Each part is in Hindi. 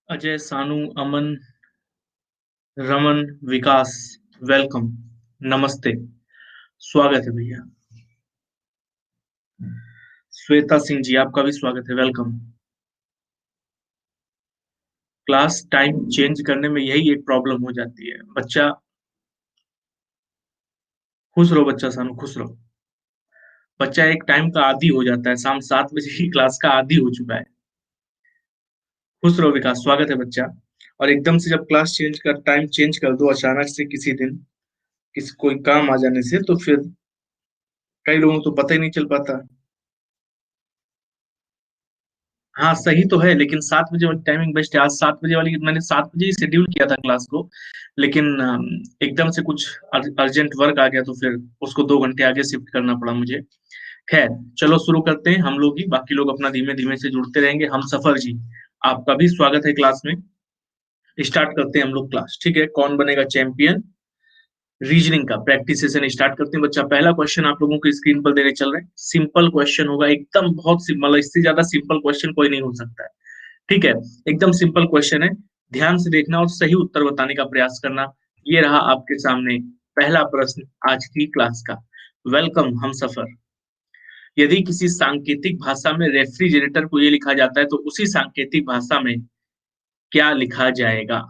अजय, सानू, अमन, रमन, विकास, वेलकम, नमस्ते, स्वागत है भैया। श्वेता सिंह जी, आपका भी स्वागत है, वेलकम। क्लास टाइम चेंज करने में यही एक प्रॉब्लम हो जाती है। बच्चा खुश रहो, बच्चा सानू खुश रहो। बच्चा एक टाइम का आदी हो जाता है, शाम 7 बजे की क्लास का आदी हो चुका है। खुश रहो विकास, स्वागत है बच्चा। और एकदम से जब क्लास चेंज कर टाइम चेंज कर दो अचानक से किसी दिन, किसी कोई काम आ जाने से, तो फिर कई लोगों को तो पता ही नहीं चल पाता। हाँ सही तो है, लेकिन 7 बजे वाली टाइमिंग बेस्ट है। आज 7 बजे वाली मैंने 7 बजे ही शेड्यूल किया था क्लास को, लेकिन एकदम से कुछ अर्जेंट वर्क आ गया तो फिर उसको 2 घंटे आगे शिफ्ट करना पड़ा मुझे। खैर, चलो शुरू करते हैं। हम लोग ही, बाकी लोग अपना धीमे धीमे से जुड़ते रहेंगे। हम सफर जी, आपका भी स्वागत है क्लास में। स्टार्ट करते हैं हम लोग क्लास, ठीक है। कौन बनेगा चैंपियन, रीजनिंग का प्रैक्टिस सेशन स्टार्ट करते हैं। बच्चा, पहला क्वेश्चन आप लोगों को स्क्रीन पर देने चल रहे हैं। सिंपल क्वेश्चन होगा, एकदम बहुत सिंपल, इससे ज्यादा सिंपल क्वेश्चन कोई नहीं हो सकता है, ठीक है। एकदम सिंपल क्वेश्चन है, ध्यान से देखना और सही उत्तर बताने का प्रयास करना। ये रहा आपके सामने पहला प्रश्न आज की क्लास का। वेलकम हम सफर। यदि किसी सांकेतिक भाषा में रेफ्रिजरेटर को ये लिखा जाता है तो उसी सांकेतिक भाषा में क्या लिखा जाएगा?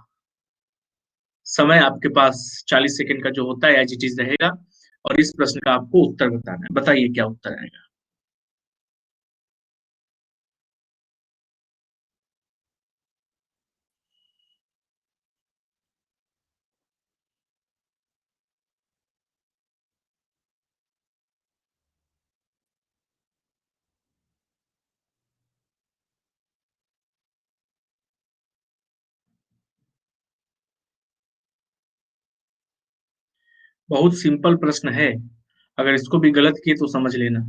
समय आपके पास 40 सेकंड का जो होता है एज इट इज रहेगा, और इस प्रश्न का आपको उत्तर बताना है। बताइए क्या उत्तर आएगा। बहुत सिंपल प्रश्न है, अगर इसको भी गलत किए तो समझ लेना।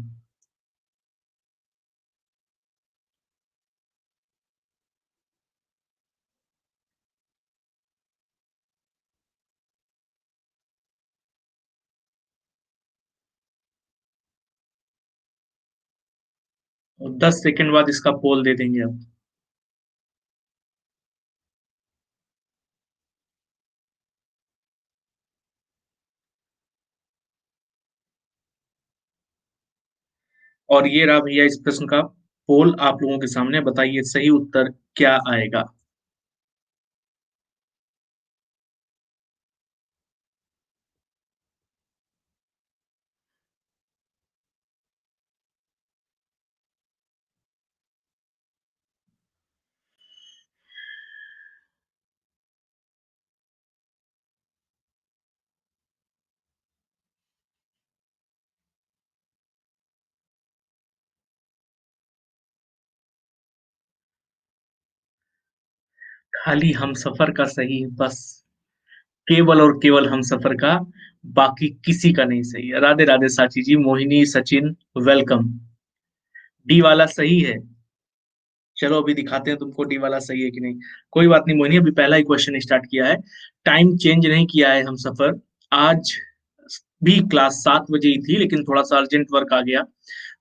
और 10 सेकंड बाद इसका पोल दे देंगे अब। और ये रहा भैया इस प्रश्न का पोल आप लोगों के सामने। बताइए सही उत्तर क्या आएगा। खाली हम सफर का सही है बस, केवल और केवल हम सफर का, बाकी किसी का नहीं सही है। राधे राधे साची जी, मोहिनी, सचिन, वेलकम। डी वाला सही है। चलो अभी दिखाते हैं तुमको डी वाला सही है कि नहीं। कोई बात नहीं मोहिनी, अभी पहला ही क्वेश्चन स्टार्ट किया है। टाइम चेंज नहीं किया है हम सफर। आज भी क्लास 7 बजे ही थी, लेकिन थोड़ा सा अर्जेंट वर्क आ गया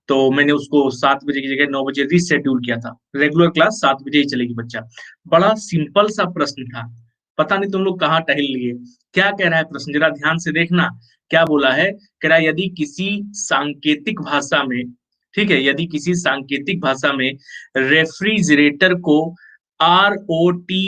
तो मैंने उसको 7 बजे की जगह 9 बजे रीशेड्यूल किया था। रेगुलर क्लास 7 बजे ही चलेगी बच्चा। बड़ा सिंपल सा प्रश्न था, पता नहीं तुम लोग कहाँ टहल लिए। क्या कह रहा है प्रश्न, जरा ध्यान से देखना। क्या बोला है, कह रहा है यदि किसी सांकेतिक भाषा में, ठीक है, यदि किसी सांकेतिक भाषा में रेफ्रिजरेटर को ROTAREGIRFER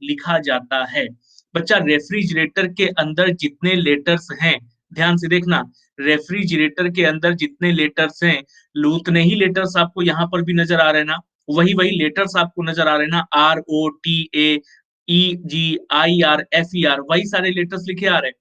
लिखा जाता है। बच्चा, रेफ्रिजरेटर के अंदर जितने लेटर्स हैं, ध्यान से देखना, रेफ्रिजरेटर के अंदर जितने लेटर्स हैं, उतने ही लेटर्स आपको यहाँ पर भी नजर आ रहे हैं ना। वही वही लेटर्स आपको नजर आ रहे हैं ना, ROTAEGIRFER, वही सारे लेटर्स लिखे आ रहे हैं।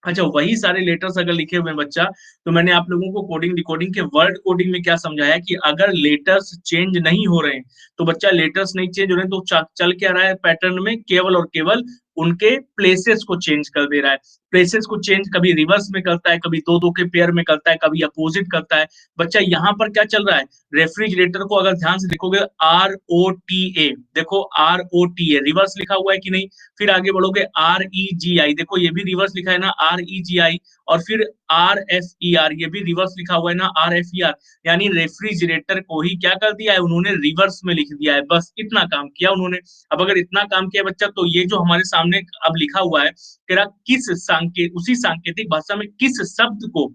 अच्छा, वही सारे लेटर्स अगर लिखे हुए हैं बच्चा, तो मैंने आप लोगों को कोडिंग डिकोडिंग के वर्ड कोडिंग में क्या समझाया कि अगर लेटर्स चेंज नहीं हो रहे हैं, तो बच्चा लेटर्स नहीं चेंज हो रहे हैं तो चल क्या रहा है पैटर्न में, केवल और केवल उनके प्लेसेस को चेंज कर दे रहा है। प्लेसेस को चेंज कभी रिवर्स में करता है, कभी दो दो के पेयर में करता है, कभी अपोजिट करता है। बच्चा यहाँ पर क्या चल रहा है, रेफ्रिजरेटर को अगर ध्यान से देखोगे, ROTA, देखो ROTA रिवर्स लिखा हुआ है कि नहीं। फिर आगे बढ़ोगे, REGI, देखो ये भी रिवर्स लिखा है ना, REGI। और फिर RFER, ये भी रिवर्स लिखा हुआ है ना, RFER। यानी रेफ्रिजरेटर को ही क्या कर दिया है उन्होंने, रिवर्स में लिख दिया है। बस इतना काम किया उन्होंने। अब अगर इतना काम किया बच्चा, तो ये जो हमारे सामने अब लिखा हुआ है, तेरा किस सांकेत, उसी सांकेतिक भाषा में किस शब्द को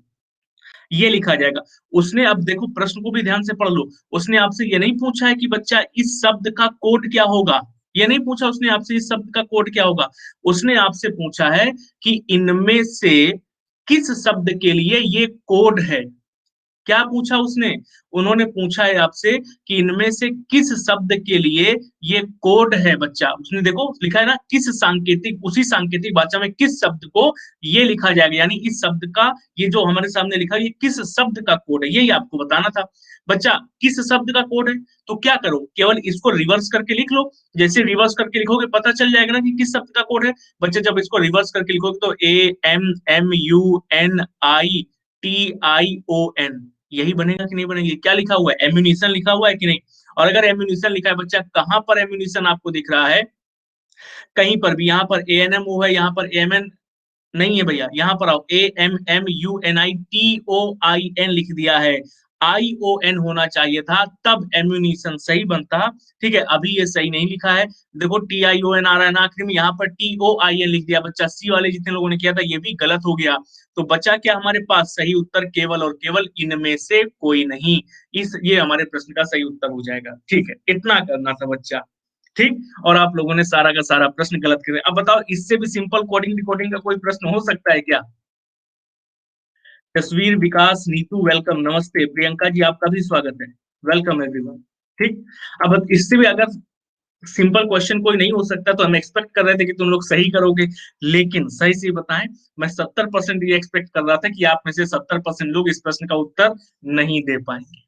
ये लिखा जाएगा। उसने, अब देखो प्रश्न को भी ध्यान से पढ़ लो, उसने आपसे ये नहीं पूछा है कि बच्चा इस शब्द का कोड क्या होगा। ये नहीं पूछा उसने आपसे इस शब्द का कोड क्या होगा। उसने आपसे पूछा है कि इनमें से किस शब्द के लिए ये कोड है। क्या पूछा उसने, उन्होंने पूछा है आपसे कि इनमें से किस शब्द के लिए ये कोड है। बच्चा उसने देखो लिखा है ना, किस सांकेतिक, उसी सांकेतिक भाषा में किस शब्द को ये लिखा जाएगा, यानी इस शब्द का, ये जो हमारे सामने लिखा है ये किस शब्द का कोड है, यही आपको बताना था। बच्चा किस शब्द का कोड है, तो क्या करो, केवल इसको रिवर्स करके लिख लो। जैसे रिवर्स करके लिखोगे पता चल जाएगा ना कि किस शब्द का कोड है। बच्चे जब इसको रिवर्स करके लिखोगे तो AMMUNITION, यही बनेगा कि नहीं बनेगी। क्या लिखा हुआ है, एम्यूनिशन लिखा हुआ है कि नहीं। और अगर एम्यूनिशन लिखा है बच्चा, कहां पर एम्यूनिशन आपको दिख रहा है, कहीं पर भी, यहाँ पर ANMO है, यहाँ पर AMN नहीं है भैया, यहाँ पर आओ, AMMUNITOIN लिख दिया है। ION होना चाहिए था, तब एम्यूनिशन सही बनता। ठीक है, अभी ये सही नहीं लिखा है। देखो TION आ रहा है ना आखिर में, यहाँ पर TOIN लिख दिया बच्चा। सी वाले जितने लोगों ने किया था ये भी गलत हो गया। तो बचा क्या हमारे पास, सही उत्तर केवल और केवल इनमें से कोई नहीं। ये हमारे प्रश्न का सही उत्तर हो जाएगा। ठीक है, इतना करना था बच्चा। ठीक, और आप लोगों ने सारा का सारा प्रश्न गलत करे। अब बताओ, इससे भी सिंपल कोडिंग डिकोडिंग का कोई प्रश्न हो सकता है क्या। तस्वीर, विकास, नीतू वेलकम, नमस्ते, प्रियंका जी आपका भी स्वागत है। Welcome everyone. ठीक, अब इससे भी अगर सिंपल क्वेश्चन कोई नहीं हो सकता, तो हम एक्सपेक्ट कर रहे थे कि तुम लोग सही करोगे। लेकिन सही से बताएं, मैं 70% ये एक्सपेक्ट कर रहा था कि आप में से 70% लोग इस प्रश्न का उत्तर नहीं दे पाएंगे।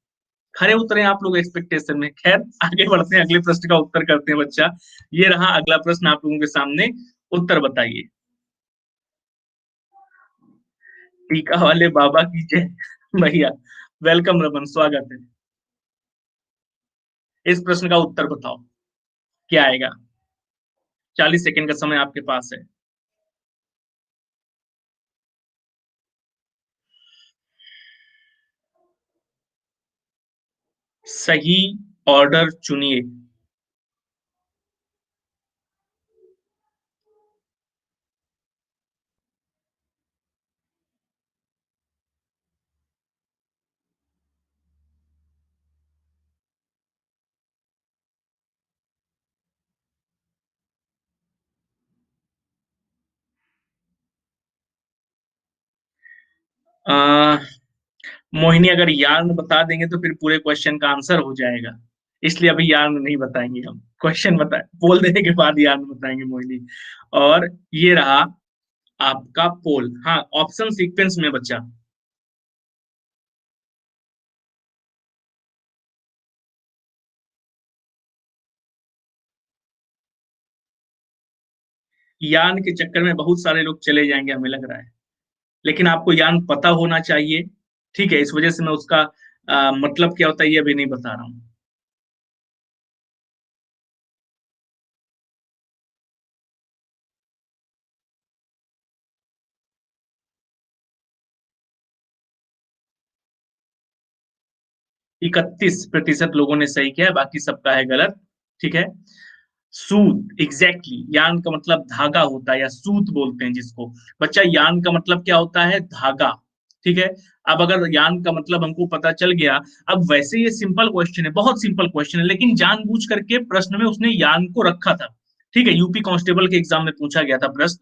खरे उतरे आप लोग एक्सपेक्टेशन में। खैर, आगे बढ़ते हैं, अगले प्रश्न का उत्तर करते हैं बच्चा। ये रहा अगला प्रश्न आप लोगों के सामने। उत्तर बताइए। टीका वाले बाबा की जय। भैया वेलकम, रमन स्वागत है। इस प्रश्न का उत्तर बताओ, क्या आएगा। 40 सेकंड का समय आपके पास है। सही ऑर्डर चुनिए। आ, मोहिनी अगर यार्न बता देंगे तो फिर पूरे क्वेश्चन का आंसर हो जाएगा। इसलिए अभी यार्न नहीं बताएंगे हम, क्वेश्चन बता बोल देने के बाद यार्न बताएंगे मोहिनी। और ये रहा आपका पोल। हाँ, ऑप्शन सीक्वेंस में बच्चा। यार्न के चक्कर में बहुत सारे लोग चले जाएंगे हमें लग रहा है। लेकिन आपको यार्न पता होना चाहिए। ठीक है, इस वजह से मैं उसका मतलब क्या होता है ये अभी नहीं बता रहा हूँ। %31 लोगों ने सही किया है, बाकी सबका है गलत। ठीक है, सूत, एग्जैक्टली यान का मतलब धागा होता है, या सूत बोलते हैं जिसको। बच्चा यान का मतलब क्या होता है, धागा। ठीक है, अब अगर यान का मतलब हमको पता चल गया। अब वैसे ये सिंपल क्वेश्चन है, बहुत सिंपल क्वेश्चन है, लेकिन जानबूझ करके प्रश्न में उसने यान को रखा था। ठीक है, यूपी कांस्टेबल के एग्जाम में पूछा गया था प्रश्न,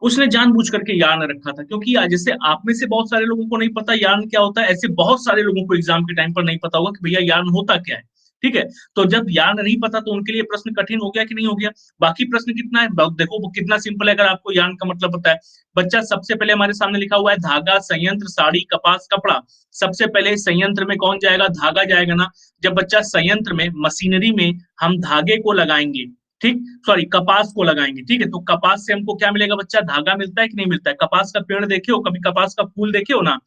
उसने जानबूझ करके यार्न रखा था। क्योंकि जैसे आप में से बहुत सारे लोगों को नहीं पता यार्न क्या होता है, ऐसे बहुत सारे लोगों को एग्जाम के टाइम पर नहीं पता होगा कि भैया यार्न होता क्या है। ठीक है, तो जब यार्न नहीं पता तो उनके लिए प्रश्न कठिन हो गया कि नहीं हो गया। बाकी प्रश्न कितना है, देखो वो कितना सिंपल है, अगर आपको यार्न का मतलब पता है। बच्चा सबसे पहले हमारे सामने लिखा हुआ है धागा, संयंत्र, साड़ी, कपास, कपड़ा। सबसे पहले संयंत्र में कौन जाएगा, धागा जाएगा ना। जब बच्चा संयंत्र में, मशीनरी में हम धागे को लगाएंगे, ठीक, सॉरी, कपास को लगाएंगे, ठीक है। तो कपास से हमको क्या मिलेगा बच्चा? धागा मिलता है कि नहीं मिलता है? कपास का पेड़ देखे हो कभी? कपास का फूल देखे हो ना?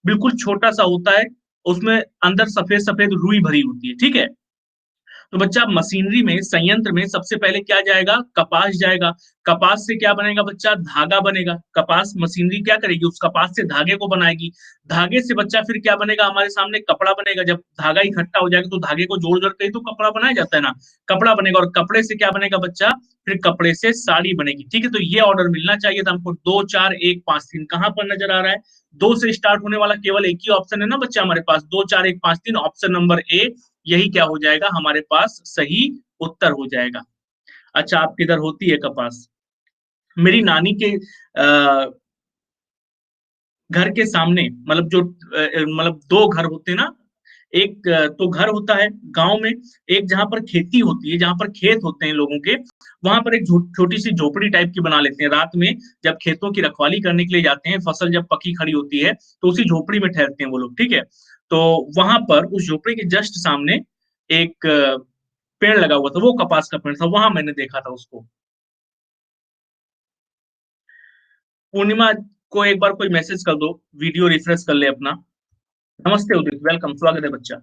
बिल्कुल छोटा सा होता है, उसमें अंदर सफेद सफेद रुई भरी होती है, ठीक है। तो बच्चा मशीनरी में, संयंत्र में सबसे पहले क्या जाएगा? कपास जाएगा। कपास से क्या बनेगा बच्चा? धागा बनेगा। कपास मशीनरी क्या करेगी? उस कपास से धागे को बनाएगी। धागे से बच्चा फिर क्या बनेगा? हमारे सामने कपड़ा बनेगा। जब धागा इकट्ठा हो जाएगा तो धागे को जोड़ जोड़ के ही तो कपड़ा बनाया जाता है ना। कपड़ा बनेगा, और कपड़े से क्या बनेगा बच्चा? फिर कपड़े से साड़ी बनेगी, ठीक है। तो ये ऑर्डर मिलना चाहिए था हमको, 2 4 1 5 3। कहाँ पर नजर आ रहा है? दो से स्टार्ट होने वाला केवल एक ही ऑप्शन है ना बच्चा हमारे पास, 2 4 1 5 3, ऑप्शन नंबर ए। यही क्या हो जाएगा हमारे पास? सही उत्तर हो जाएगा। अच्छा, आप किधर होती है कपास? मेरी नानी के घर के सामने, मतलब जो मतलब दो घर होते हैं ना। एक तो घर होता है गांव में, एक जहां पर खेती होती है, जहां पर खेत होते हैं लोगों के, वहां पर एक छोटी सी झोपड़ी टाइप की बना लेते हैं। रात में जब खेतों की रखवाली करने के लिए जाते हैं, फसल जब पकी खड़ी होती है तो उसी झोपड़ी में ठहरते हैं वो लोग, ठीक है। तो वहां पर उस झोपड़ी के जस्ट सामने एक पेड़ लगा हुआ था, वो कपास का पेड़ था, वहां मैंने देखा था उसको। पूर्णिमा को एक बार कोई मैसेज कर दो, वीडियो रिफ्रेश कर ले अपना। नमस्ते उदित, वेलकम, स्वागत है बच्चा।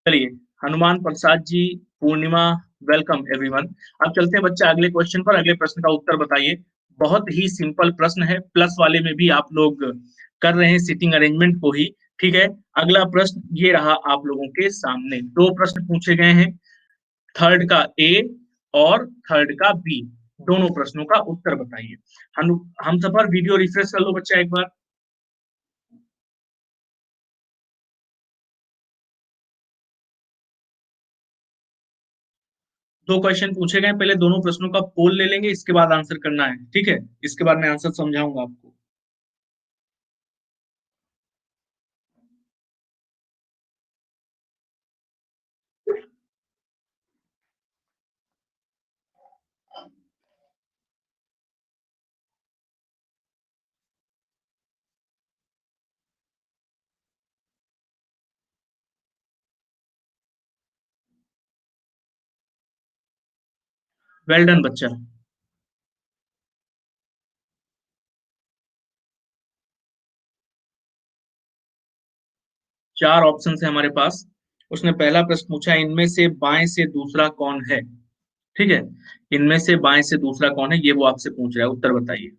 चलिए, हनुमान प्रसाद जी, पूर्णिमा, वेलकम एवरीवन। अब चलते हैं बच्चा अगले क्वेश्चन पर। अगले प्रश्न का उत्तर बताइए। बहुत ही सिंपल प्रश्न है, प्लस वाले में भी आप लोग कर रहे हैं सीटिंग अरेंजमेंट को ही, ठीक है। अगला प्रश्न ये रहा आप लोगों के सामने। दो प्रश्न पूछे गए हैं, थर्ड का ए और थर्ड का बी। दोनों प्रश्नों का उत्तर बताइए। हम सफर वीडियो रिफ्रेश कर लो बच्चा एक बार। दो क्वेश्चन पूछे गए, पहले दोनों प्रश्नों का पोल ले लेंगे, इसके बाद आंसर करना है, ठीक है। इसके बाद मैं आंसर समझाऊंगा आपको। वेल डन बच्चा। चार ऑप्शन है हमारे पास। उसने पहला प्रश्न पूछा, इनमें से बाएं से दूसरा कौन है, ठीक है। इनमें से बाएं से दूसरा कौन है, ये वो आपसे पूछ रहा है, उत्तर बताइए।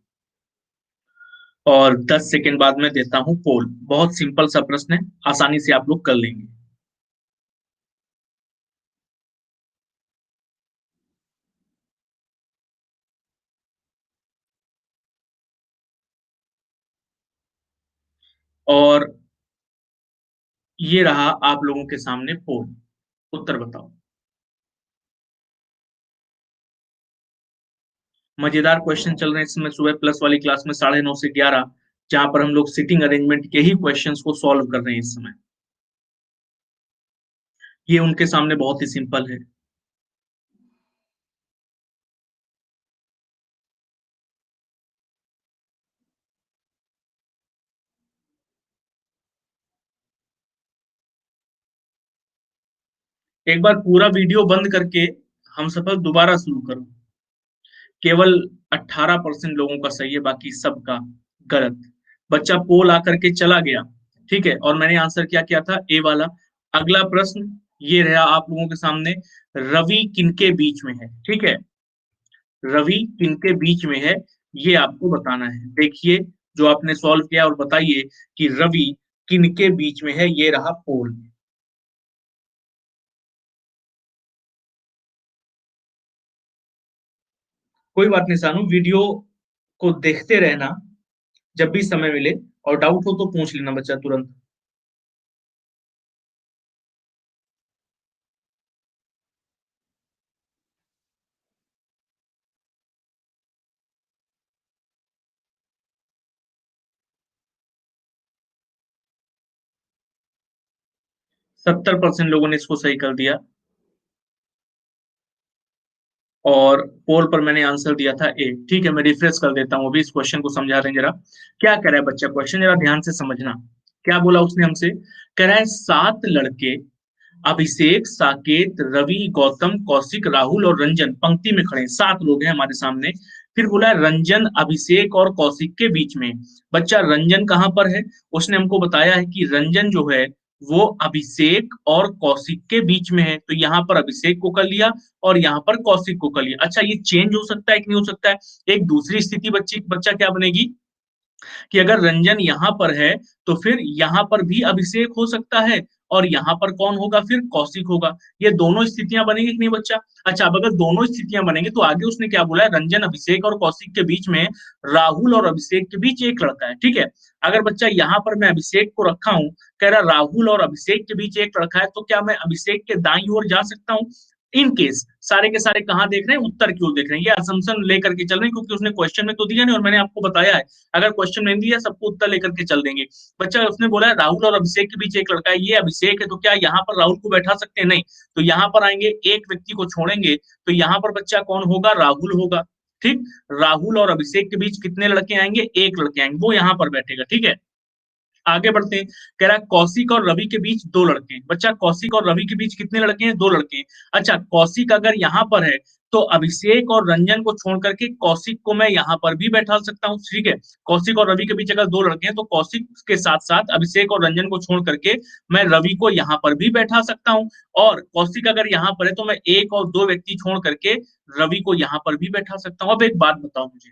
और 10 सेकेंड बाद में देता हूं पोल। बहुत सिंपल सा प्रश्न है, आसानी से आप लोग कर लेंगे। और ये रहा आप लोगों के सामने पोल। उत्तर बताओ। मजेदार क्वेश्चन चल रहे हैं इस समय सुबह प्लस वाली क्लास में, 9:30 से 11, जहां पर हम लोग सिटिंग अरेंजमेंट के ही क्वेश्चंस को सॉल्व कर रहे हैं इस समय। ये उनके सामने बहुत ही सिंपल है। एक बार पूरा वीडियो बंद करके हम सफर दोबारा शुरू करो। केवल 18% लोगों का सही है, बाकी सबका गलत। बच्चा पोल आकर के चला गया, ठीक है। और मैंने आंसर क्या किया था? ए वाला। अगला प्रश्न ये रहा आप लोगों के सामने, रवि किनके बीच में है, ठीक है। रवि किनके बीच में है, ये आपको बताना है। देखिए, जो आपने सॉल्व किया और बताइए कि रवि किनके बीच में है। ये रहा पोल। कोई बात नहीं सानू, वीडियो को देखते रहना जब भी समय मिले, और डाउट हो तो पूछ लेना बच्चा तुरंत। 70% लोगों ने इसको सही कर दिया। और पोल पर मैंने आंसर दिया था ए, ठीक है। मैं रिफ्रेश कर देता हूँ, अभी इस क्वेश्चन को समझा दें जरा। क्या कह रहा है बच्चा? क्वेश्चन जरा ध्यान से समझना। क्या बोला उसने हमसे? कह रहा है 7 लड़के अभिषेक, साकेत, रवि, गौतम, कौशिक, राहुल और रंजन पंक्ति में खड़े हैं, 7 लोग हैं हमारे सामने। फिर बोला रंजन अभिषेक और कौशिक के बीच में। बच्चा रंजन कहां पर है? उसने हमको बताया है कि रंजन जो है वो अभिषेक और कौशिक के बीच में है, तो यहाँ पर अभिषेक को कर लिया और यहाँ पर कौशिक को कर लिया। अच्छा, ये चेंज हो सकता है कि नहीं हो सकता है? एक दूसरी स्थिति बच्चा क्या बनेगी कि अगर रंजन यहाँ पर है तो फिर यहाँ पर भी अभिषेक हो सकता है और यहाँ पर कौन होगा? फिर कौशिक होगा। ये दोनों स्थितियां बनेंगी कि नहीं बच्चा? अच्छा, अब अगर दोनों स्थितियां बनेंगी तो आगे उसने क्या बोला है? रंजन अभिषेक और कौशिक के बीच में राहुल और अभिषेक के बीच एक लड़का है, ठीक है। अगर बच्चा यहाँ पर मैं अभिषेक को रखा हूं, कह रहा राहुल और अभिषेक के बीच एक लड़का है, तो क्या मैं अभिषेक के दाईं ओर जा सकता हूँ? इन केस सारे के सारे कहाँ देख रहे हैं? उत्तर की ओर देख रहे हैं। ये असम्पशन लेकर के चल रहे हैं क्योंकि उसने क्वेश्चन में तो दिया नहीं और मैंने आपको बताया है अगर क्वेश्चन नहीं दिया सबको उत्तर लेकर के चल देंगे। बच्चा उसने बोला है राहुल और अभिषेक के बीच एक लड़का है, ये अभिषेक है, तो क्या यहाँ पर राहुल को बैठा सकते हैं? नहीं। तो यहाँ पर आएंगे, एक व्यक्ति को छोड़ेंगे, तो यहाँ पर बच्चा कौन होगा? राहुल होगा। ठीक, राहुल और अभिषेक के बीच कितने लड़के आएंगे? एक लड़के आएंगे, वो यहाँ पर बैठेगा, ठीक है। आगे बढ़ते हैं, कह रहा है कौशिक और रवि के बीच 2 लड़के हैं। बच्चा कौशिक और रवि के बीच कितने लड़के हैं? 2 लड़के हैं। अच्छा, कौशिक अगर यहाँ पर है तो अभिषेक और रंजन को छोड़ करके कौशिक को मैं यहाँ पर भी बैठा सकता हूँ, ठीक है। कौशिक और रवि के बीच अगर 2 लड़के हैं तो कौशिक के साथ साथ अभिषेक और रंजन को छोड़ करके मैं रवि को यहाँ पर भी बैठा सकता हूँ। और कौशिक अगर यहाँ पर है तो मैं 1 और 2 व्यक्ति छोड़ करके रवि को यहाँ पर भी बैठा सकता हूँ। अब एक बात बताओ मुझे,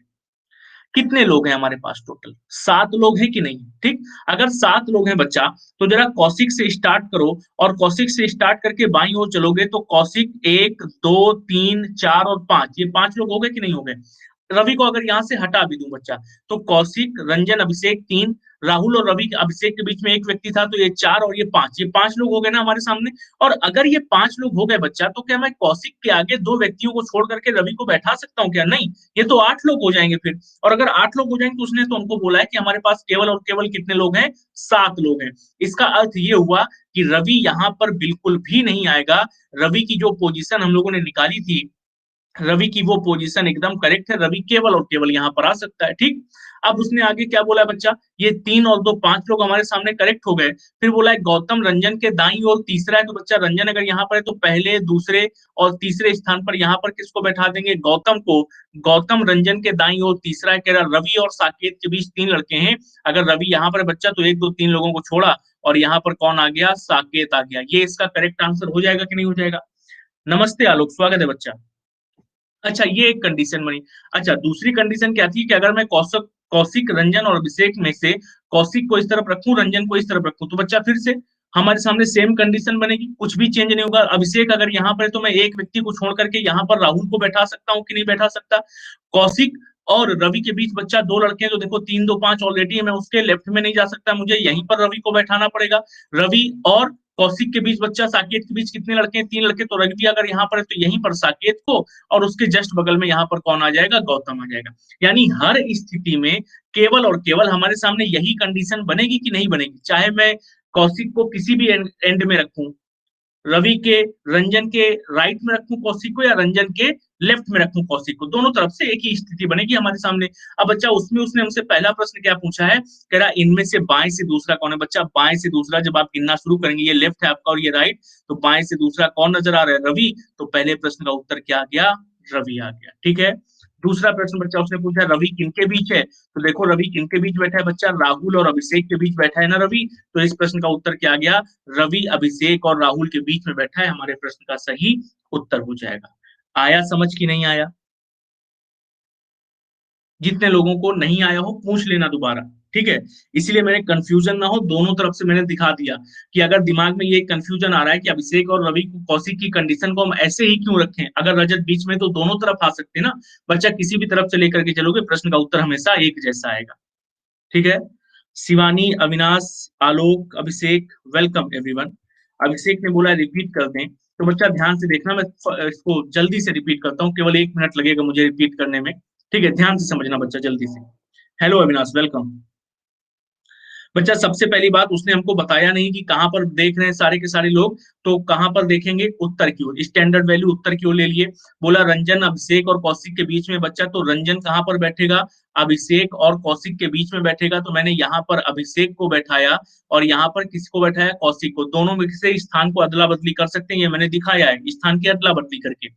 कितने लोग हैं हमारे पास टोटल? 7 लोग हैं कि नहीं? ठीक, अगर 7 लोग हैं बच्चा, तो जरा कौशिक से स्टार्ट करो और कौशिक से स्टार्ट करके बाईं ओर चलोगे तो कौशिक 1 2 3 4 और 5, ये 5 लोग हो गए कि नहीं हो गए? रवि को अगर यहाँ से हटा भी दूं बच्चा, तो कौशिक, रंजन, अभिषेक 3, राहुल और रवि अभिषेक के बीच में एक व्यक्ति था, तो ये 4 और ये 5, ये 5 लोग हो गए ना हमारे सामने। और अगर ये 5 लोग हो गए बच्चा, तो क्या मैं कौशिक के आगे 2 व्यक्तियों को छोड़ करके रवि को बैठा सकता हूँ क्या? नहीं, ये तो 8 लोग हो जाएंगे फिर। और अगर 8 लोग हो जाएंगे तो उसने तो हमको बोला है कि हमारे पास केवल और केवल कितने लोग हैं? 7 लोग हैं। इसका अर्थ ये हुआ कि रवि यहाँ पर बिल्कुल भी नहीं आएगा। रवि की जो पोजीशन हम लोगों ने निकाली थी, रवि की वो पोजीशन एकदम करेक्ट है। रवि केवल और केवल यहाँ पर आ सकता है, ठीक। अब उसने आगे क्या बोला है बच्चा? ये 3 और 2 5 लोग हमारे सामने करेक्ट हो गए। फिर बोला है गौतम रंजन के दाईं ओर तीसरा है, तो बच्चा रंजन अगर यहाँ पर है तो पहले, दूसरे और तीसरे स्थान पर यहाँ पर किसको बैठा देंगे? गौतम को। गौतम रंजन के दाईं ओर तीसरा है, कह रहा रवि और साकेत के बीच 3 लड़के हैं। अगर रवि यहाँ पर है बच्चा तो 1 2 3 लोगों को छोड़ा और यहाँ पर कौन आ गया? साकेत आ गया। ये इसका करेक्ट आंसर हो जाएगा कि नहीं हो जाएगा? नमस्ते आलोक, स्वागत है बच्चा। अच्छा, ये एक कंडीशन बनी। अच्छा, दूसरी कंडीशन क्या थी कि अगर मैं कौशिक कौशिक रंजन और अभिषेक में से कौशिक को इस तरफ रखूं, रंजन को इस तरफ रखूं, तो बच्चा फिर से हमारे सामने सेम कंडीशन बनेगी, कुछ भी चेंज नहीं होगा। अभिषेक अगर यहाँ पर है तो मैं एक व्यक्ति को छोड़ करके यहाँ पर राहुल को बैठा सकता हूँ कि नहीं बैठा सकता? कौशिक और रवि के बीच बच्चा 2 लड़के हैं, तो देखो 3 2 5 ऑलरेडी है, मैं उसके लेफ्ट में नहीं जा सकता, मुझे यहीं पर रवि को बैठाना पड़ेगा। रवि और कौशिक के बीच बच्चा, साकेत के बीच कितने लड़के हैं? 3 लड़के, तो रवि अगर यहाँ पर है तो यहीं पर साकेत को, और उसके जस्ट बगल में यहाँ पर कौन आ जाएगा? गौतम आ जाएगा। यानी हर स्थिति में केवल और केवल हमारे सामने यही कंडीशन बनेगी कि नहीं बनेगी? चाहे मैं कौशिक को किसी भी एंड में रखूं, रवि के, रंजन के राइट में रखूं कौशिक को, या रंजन के लेफ्ट में रखूं कौशिक को, दोनों तरफ से एक ही स्थिति बनेगी हमारे सामने। अब बच्चा उसमें उसने हमसे पहला प्रश्न क्या पूछा है? कह रहा इनमें से बाएं से दूसरा कौन है? बच्चा बाएं से दूसरा जब आप गिनना शुरू करेंगे, ये लेफ्ट है आपका और ये राइट, तो बाएं से दूसरा कौन नजर आ रहा है? रवि। तो पहले प्रश्न का उत्तर क्या आ गया? रवि आ गया, ठीक है। दूसरा प्रश्न बच्चा उसने पूछा रवि किनके बीच है? तो देखो रवि किनके बीच बैठा है बच्चा? राहुल और अभिषेक के बीच बैठा है ना रवि। तो इस प्रश्न का उत्तर क्या आ गया? रवि अभिषेक और राहुल के बीच में बैठा है, हमारे प्रश्न का सही उत्तर हो जाएगा। आया समझ कि नहीं आया? जितने लोगों को नहीं आया हो पूछ लेना दोबारा, ठीक है। इसीलिए मैंने कंफ्यूजन ना हो, दोनों तरफ से मैंने दिखा दिया कि अगर दिमाग में ये कंफ्यूजन आ रहा है कि अभिषेक और रवि कौशिक की कंडीशन को हम ऐसे ही क्यों रखें, अगर रजत बीच में, तो दोनों तरफ आ सकते हैं ना। बच्चा किसी भी तरफ से लेकर के चलोगे प्रश्न का उत्तर हमेशा एक जैसा आएगा, ठीक है। शिवानी, अविनाश, आलोक, अभिषेक, वेलकम एवरीवन। अभिषेक ने बोला रिपीट कर दें, तो बच्चा ध्यान से देखना, मैं इसको जल्दी से रिपीट करता हूँ, केवल 1 मिनट लगेगा मुझे रिपीट करने में, ठीक है। ध्यान से समझना बच्चा, जल्दी से। Hello Avinash, welcome. बच्चा सबसे पहली बात, उसने हमको बताया नहीं कि कहां पर देख रहे हैं सारे के सारे लोग, तो कहां पर देखेंगे? उत्तर की ओर, स्टैंडर्ड वैल्यू उत्तर की ओर ले लिए। बोला रंजन अभिषेक और कौशिक के बीच में बच्चा, तो रंजन कहां पर बैठेगा? अभिषेक और कौशिक के बीच में बैठेगा, तो मैंने यहाँ पर अभिषेक को बैठाया और यहाँ पर किसको बैठाया, कौशिक को। दोनों में से स्थान को अदला बदली कर सकते हैं, ये मैंने दिखाया है, स्थान की अदला बदली करके।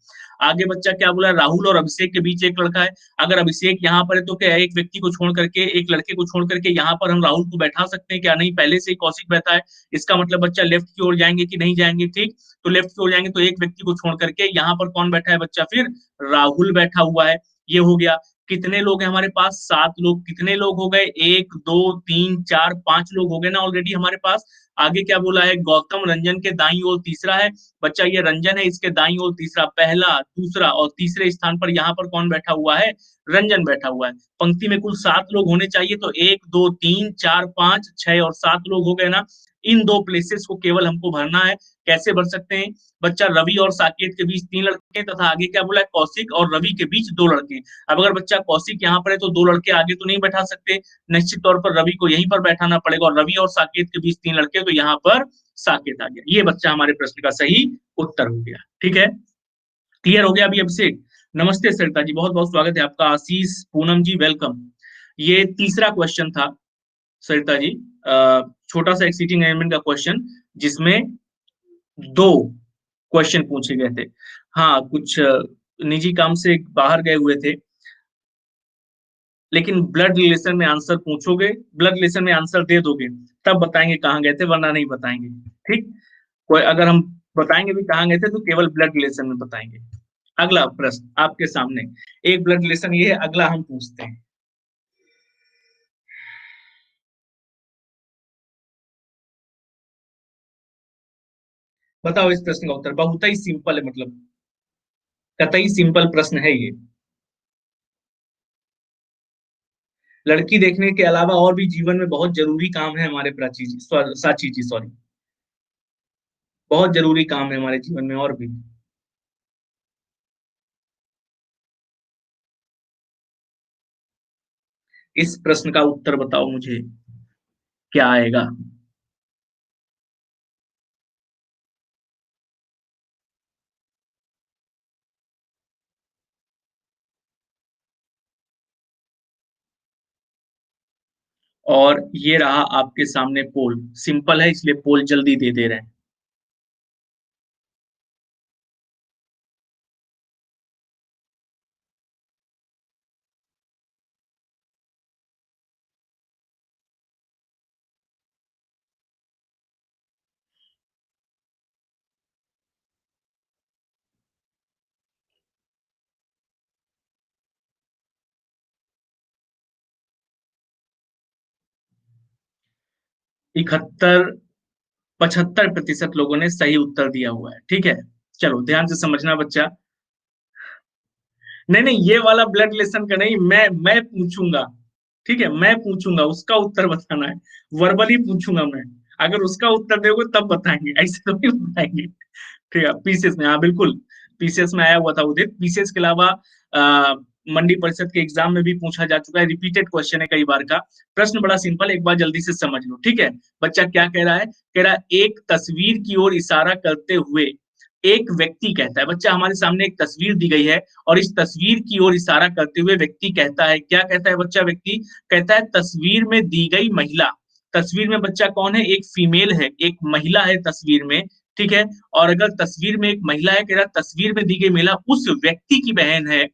आगे बच्चा क्या बोला, राहुल और अभिषेक के बीच एक लड़का है। अगर अभिषेक यहाँ पर है तो क्या एक व्यक्ति को छोड़ करके, एक लड़के को छोड़ करके यहाँ पर हम राहुल को बैठा सकते हैं क्या, नहीं, पहले से ही कौशिक बैठा है। इसका मतलब बच्चा लेफ्ट की ओर जाएंगे कि नहीं जाएंगे, ठीक, तो लेफ्ट की ओर जाएंगे तो एक व्यक्ति को छोड़ करके यहाँ पर कौन बैठा है बच्चा, फिर राहुल बैठा हुआ है। ये हो गया। कितने लोग हैं हमारे पास, 7 लोग। कितने लोग हो गए, 1 2 3 4 5 लोग हो गए ना ऑलरेडी हमारे पास। आगे क्या बोला है, गौतम रंजन के दाईं ओर तीसरा है। बच्चा ये रंजन है, इसके दाईं ओर तीसरा, पहला दूसरा और तीसरे स्थान पर यहाँ पर कौन बैठा हुआ है, रंजन बैठा हुआ है। पंक्ति में कुल 7 लोग होने चाहिए, तो 1 2 3 4 5 6 और 7 लोग हो गए ना। इन 2 प्लेसेस को केवल हमको भरना है। कैसे भर सकते हैं बच्चा, रवि और साकेत के बीच 3 लड़के, तथा आगे क्या बोला है, कौशिक और रवि के बीच 2 लड़के। अब अगर बच्चा कौशिक यहाँ पर है तो 2 लड़के आगे तो नहीं बैठा सकते, निश्चित तौर पर रवि को यहीं पर बैठाना पड़ेगा, और रवि और साकेत के बीच 3 लड़के, तो यहाँ पर साकेत आ गया। ये बच्चा हमारे प्रश्न का सही उत्तर हो गया। ठीक है, क्लियर हो गया अभी अभिषेक। नमस्ते सरिता जी, बहुत बहुत स्वागत है आपका। आशीष, पूनम जी, वेलकम। ये तीसरा क्वेश्चन था सरिता जी, छोटा सा एक सीटिंग अरेंजमेंट का क्वेश्चन, जिसमें 2 क्वेश्चन पूछे गए थे। हाँ, कुछ निजी काम से बाहर गए हुए थे, लेकिन ब्लड रिलेशन में आंसर पूछोगे, ब्लड रिलेशन में आंसर दे दोगे, तब बताएंगे कहाँ गए थे, वरना नहीं बताएंगे। ठीक, कोई अगर हम बताएंगे भी कहाँ गए थे तो केवल ब्लड रिलेशन में बताएंगे। अगला प्रश्न आपके सामने, एक ब्लड रिलेशन ये है, अगला हम पूछते हैं। बताओ इस प्रश्न का उत्तर, बहुत ही सिंपल है, मतलब कतई सिंपल प्रश्न है ये। लड़की देखने के अलावा और भी जीवन में बहुत जरूरी काम है हमारे, प्राची जी, साची जी, सॉरी, बहुत जरूरी काम है हमारे जीवन में और भी। इस प्रश्न का उत्तर बताओ मुझे, क्या आएगा। और ये रहा आपके सामने पोल, सिंपल है इसलिए पोल जल्दी दे दे रहे हैं। इकहत्तर, 75% लोगों ने सही उत्तर दिया हुआ है। ठीक है, चलो ध्यान से समझना बच्चा। नहीं नहीं, ये वाला ब्लड रिलेशन का नहीं, मैं पूछूंगा। ठीक है, मैं पूछूंगा, उसका उत्तर बताना है, वर्बली पूछूंगा मैं। अगर उसका उत्तर दोगे तब बताएंगे, ऐसे तो नहीं बताएंगे। ठीक है, पीसीएस में, हाँ बिल्कुल, पीसीएस में आया हुआ था उदित। पीसीएस के अलावा आ, मंडी परिषद के एग्जाम में भी पूछा जा चुका है, रिपीटेड क्वेश्चन है कई बार का। प्रश्न बड़ा सिंपल, एक बार जल्दी से समझ लो। ठीक है, बच्चा क्या कह रहा है, कह रहा है एक तस्वीर की ओर इशारा करते हुए एक व्यक्ति कहता है, बच्चा हमारे सामने एक तस्वीर दी गई है और इस तस्वीर की ओर इशारा करते हुए व्यक्ति कहता है, क्या कहता है बच्चा, व्यक्ति कहता है तस्वीर में दी गई महिला। तस्वीर में बच्चा कौन है, एक फीमेल है, एक महिला है तस्वीर में। ठीक है, और अगर तस्वीर में एक महिला है, कह रहा तस्वीर में दी गई महिला उस व्यक्ति की बहन है,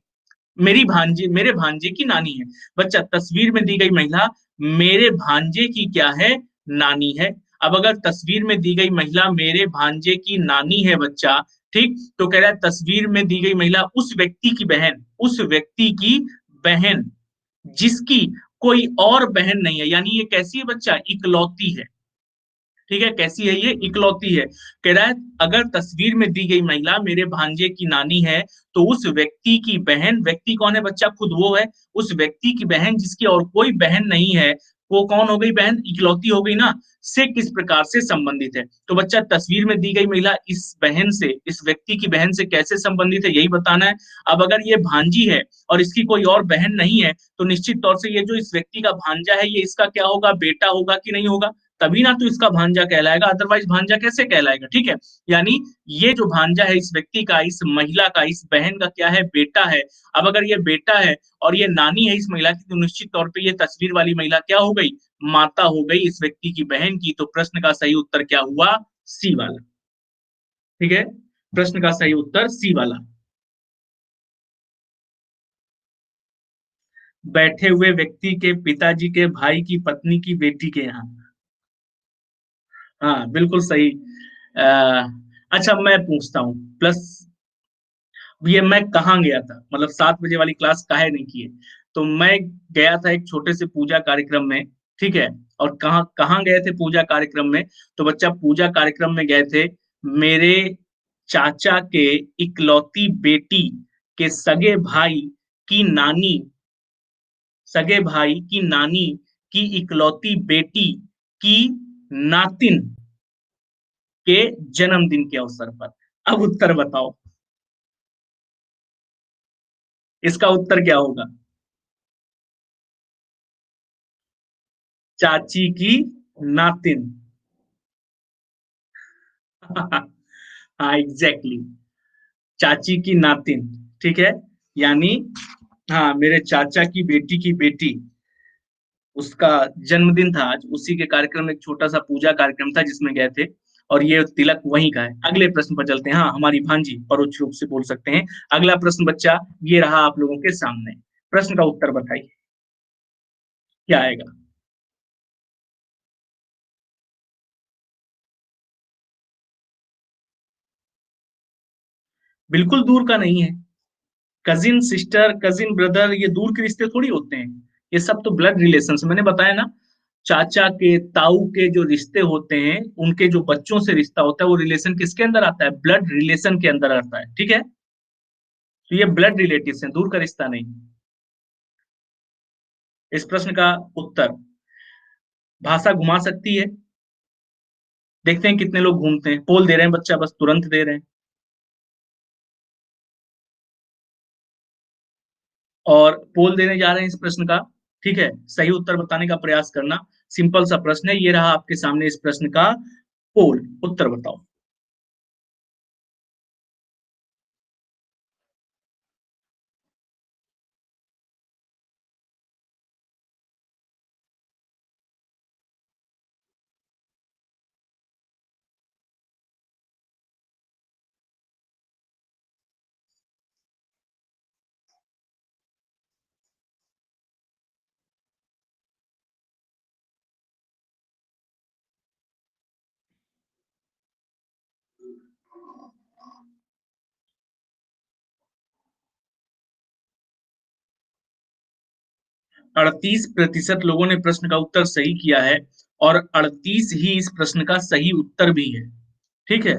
मेरी भांजे, मेरे भांजे की नानी है। बच्चा तस्वीर में दी गई महिला मेरे भांजे की क्या है, नानी है। अब अगर तस्वीर में दी गई महिला मेरे भांजे की नानी है बच्चा, ठीक, तो कह रहा है तस्वीर में दी गई महिला उस व्यक्ति की बहन, उस व्यक्ति की बहन जिसकी कोई और बहन नहीं है, यानी ये कैसी है बच्चा, इकलौती है। ठीक है, कैसी है ये, इकलौती है। कह रहा है अगर तस्वीर में दी गई महिला मेरे भांजे की नानी है, तो उस व्यक्ति की बहन, व्यक्ति कौन है बच्चा, खुद वो है, उस व्यक्ति की बहन जिसकी और कोई बहन नहीं है, वो कौन हो गई, बहन, इकलौती हो गई ना, से किस प्रकार से संबंधित है। तो बच्चा तस्वीर में दी गई महिला इस बहन से, इस व्यक्ति की बहन से कैसे संबंधित है, यही बताना है। अब अगर ये भांजी है और इसकी कोई और बहन नहीं है, तो निश्चित तौर से ये जो इस व्यक्ति का भांजा है, ये इसका क्या होगा, बेटा होगा कि नहीं होगा। तभी ना तो इसका भांजा कहलाएगा, अदरवाइज भांजा कैसे कहलाएगा, ठीक है। यानी ये जो भांजा है इस व्यक्ति का, इस महिला का, इस बहन का क्या है, बेटा है। अब अगर ये बेटा है और ये नानी है इस महिला की, तो निश्चित तौर पे ये तस्वीर वाली महिला क्या हो गई, माता हो गई इस व्यक्ति की बहन की। तो प्रश्न का सही उत्तर क्या हुआ, सी वाला। ठीक है, प्रश्न का सही उत्तर सी वाला। बैठे हुए व्यक्ति के पिताजी के भाई की पत्नी की बेटी के यहाँ। हाँ बिल्कुल सही। आ, अच्छा मैं पूछता हूँ प्लस, ये मैं कहाँ गया था, मतलब 7 बजे वाली क्लास काहे नहीं किए। तो मैं गया था एक छोटे से पूजा कार्यक्रम में, ठीक है। और कहाँ कहाँ गए थे पूजा कार्यक्रम में, तो बच्चा पूजा कार्यक्रम में गए थे मेरे चाचा के इकलौती बेटी के सगे भाई की नानी की इकलौती बेटी की नातिन के जन्मदिन के अवसर पर। अब उत्तर बताओ, इसका उत्तर क्या होगा। चाची की नातिन। हाँ एग्जैक्टली, चाची की नातिन, ठीक है। यानी हाँ, मेरे चाचा की बेटी उसका जन्मदिन था आज, उसी के कार्यक्रम में एक छोटा सा पूजा कार्यक्रम था जिसमें गए थे। और ये तिलक वहीं का है। अगले प्रश्न पर चलते हैं। हाँ, हमारी भांजी परोक्ष रूप से बोल सकते हैं। अगला प्रश्न बच्चा ये रहा आप लोगों के सामने। प्रश्न का उत्तर बताइए, क्या आएगा। बिल्कुल दूर का नहीं है। कजिन सिस्टर, कजिन ब्रदर, ये दूर के रिश्ते थोड़ी होते हैं। ये सब तो ब्लड रिलेशन, मैंने बताया ना। चाचा के, ताऊ के जो रिश्ते होते हैं, उनके जो बच्चों से रिश्ता होता है, वो रिलेशन किसके अंदर आता है, ब्लड रिलेशन के अंदर आता है, ठीक है। तो ये ब्लड रिलेटिव्स हैं, दूर का रिश्ता नहीं। इस प्रश्न का उत्तर, भाषा घुमा सकती है। देखते हैं कितने लोग घूमते हैं। पोल दे रहे हैं बच्चा, बस तुरंत दे रहे हैं। और पोल देने जा रहे हैं इस प्रश्न का, ठीक है। सही उत्तर बताने का प्रयास करना। सिंपल सा प्रश्न है, ये रहा आपके सामने इस प्रश्न का पोल। उत्तर बताओ। 38% लोगों ने प्रश्न का उत्तर सही किया है, और 38 ही इस प्रश्न का सही उत्तर भी है, ठीक है।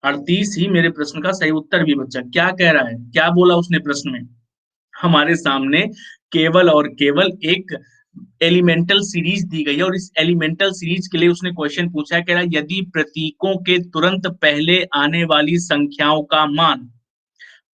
38 ही मेरे प्रश्न का सही उत्तर भी। बच्चा क्या कह रहा है, क्या बोला उसने प्रश्न में, हमारे सामने केवल और केवल एक एलिमेंटल सीरीज दी गई है, और इस एलिमेंटल सीरीज के लिए उसने क्वेश्चन पूछा है, कह रहा है यदि प्रतीकों के तुरंत पहले आने वाली संख्याओं का मान,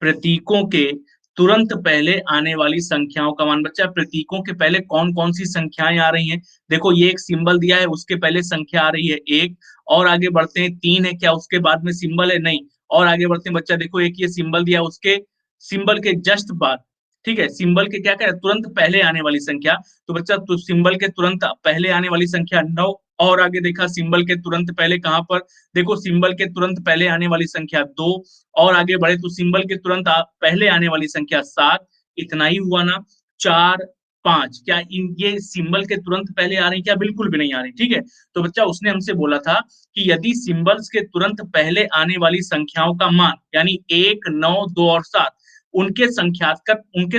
प्रतीकों के तुरंत पहले आने वाली संख्याओं का मान। बच्चा प्रतीकों के पहले कौन कौन सी संख्याएं आ रही हैं, देखो ये एक सिंबल दिया है, उसके पहले संख्या आ रही है एक। और आगे बढ़ते हैं, 3 है क्या उसके बाद में सिंबल है, नहीं। और आगे बढ़ते हैं बच्चा, देखो एक ये सिंबल दिया, उसके सिंबल के जस्ट बाद, ठीक है, सिंबल के क्या क्या तुरंत पहले आने वाली संख्या। तो बच्चा तो सिंबल के तुरंत पहले आने वाली संख्या 9। और आगे देखा सिंबल के तुरंत पहले कहां पर, देखो सिंबल के तुरंत पहले आने वाली संख्या 2। और आगे बढ़े तो सिंबल के तुरंत पहले आने वाली संख्या 7। इतना ही हुआ ना, 4, 5, क्या इन ये सिंबल के तुरंत पहले आ रही, क्या बिल्कुल भी नहीं आ रही, ठीक है। तो बच्चा उसने हमसे बोला था कि यदि सिंबल्स के तुरंत पहले आने वाली संख्याओं का मान, यानी 1, 9, 2 और 7, उनके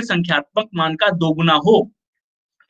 संख्यात्मक मान का दोगुना हो,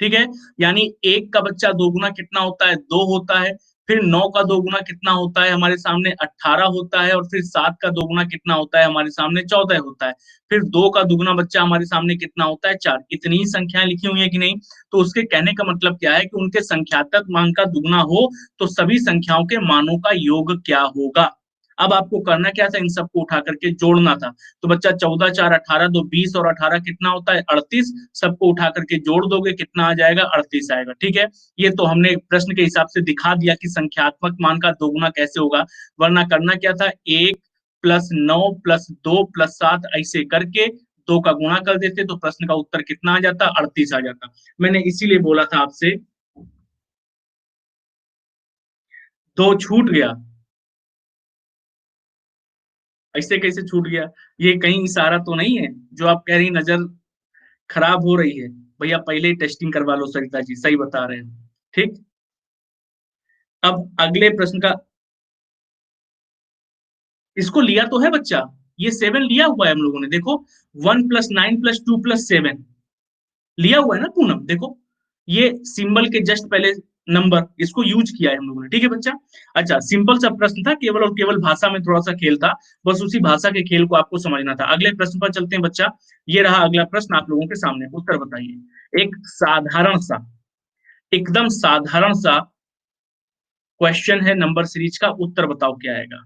ठीक है। यानी एक का बच्चा दोगुना कितना होता है, 2 होता है। फिर 9 का दोगुना कितना होता है हमारे सामने, 18 होता है। और फिर 7 का दोगुना कितना होता है हमारे सामने, 14 होता है। फिर 2 का दुगुना बच्चा हमारे सामने कितना होता है, 4। इतनी ही संख्याएं लिखी हुई है कि नहीं। तो उसके कहने का मतलब क्या है कि उनके संख्यात्मक मान का दुगुना हो तो सभी संख्याओं के मानों का योग क्या होगा। अब आपको करना क्या था, इन सबको उठा करके जोड़ना था। तो बच्चा 14 4 18, दो 20 और 18 कितना होता है 38। सबको उठा करके जोड़ दोगे कितना आ जाएगा 38 आएगा। ठीक है, ये तो हमने प्रश्न के हिसाब से दिखा दिया कि संख्यात्मक मान का दोगुना कैसे होगा। वरना करना क्या था, 1 + 9 + 2 + 7 ऐसे करके 2 का गुणा कर देते तो प्रश्न का उत्तर कितना आ जाता, 38 आ जाता। मैंने इसीलिए बोला था आपसे, दो छूट गया। ऐसे कैसे छूट गया, ये कहीं इशारा तो नहीं है जो आप कह रही नजर खराब हो रही है। भैया पहले ही टेस्टिंग करवा लो, सरिता जी सही बता रहे हैं। ठीक, अब अगले प्रश्न का, इसको लिया तो है बच्चा, ये 7 लिया हुआ है हम लोगों ने, देखो 1 + 9 + 2 + 7 लिया हुआ है ना पूनम, देखो ये सिंबल के जस्ट पहले नंबर, इसको यूज किया है हम लोगों ने। ठीक है बच्चा, अच्छा सिंपल सा प्रश्न था, केवल और केवल भाषा में थोड़ा सा खेल था, बस उसी भाषा के खेल को आपको समझना था। अगले प्रश्न पर चलते हैं बच्चा, ये रहा अगला प्रश्न आप लोगों के सामने, उत्तर बताइए। एक साधारण सा, एकदम साधारण सा क्वेश्चन है नंबर सीरीज का, उत्तर बताओ क्या आएगा।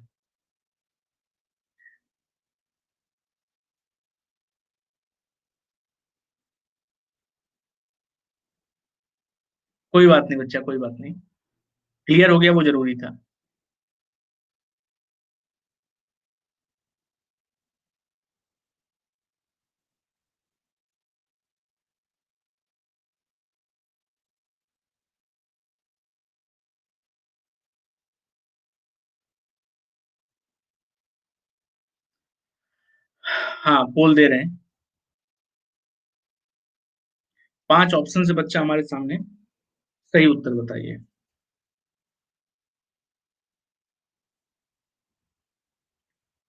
कोई बात नहीं बच्चा, कोई बात नहीं, क्लियर हो गया वो जरूरी था। हाँ पोल दे रहे हैं, 5 ऑप्शन से बच्चा हमारे सामने, सही उत्तर बताइए।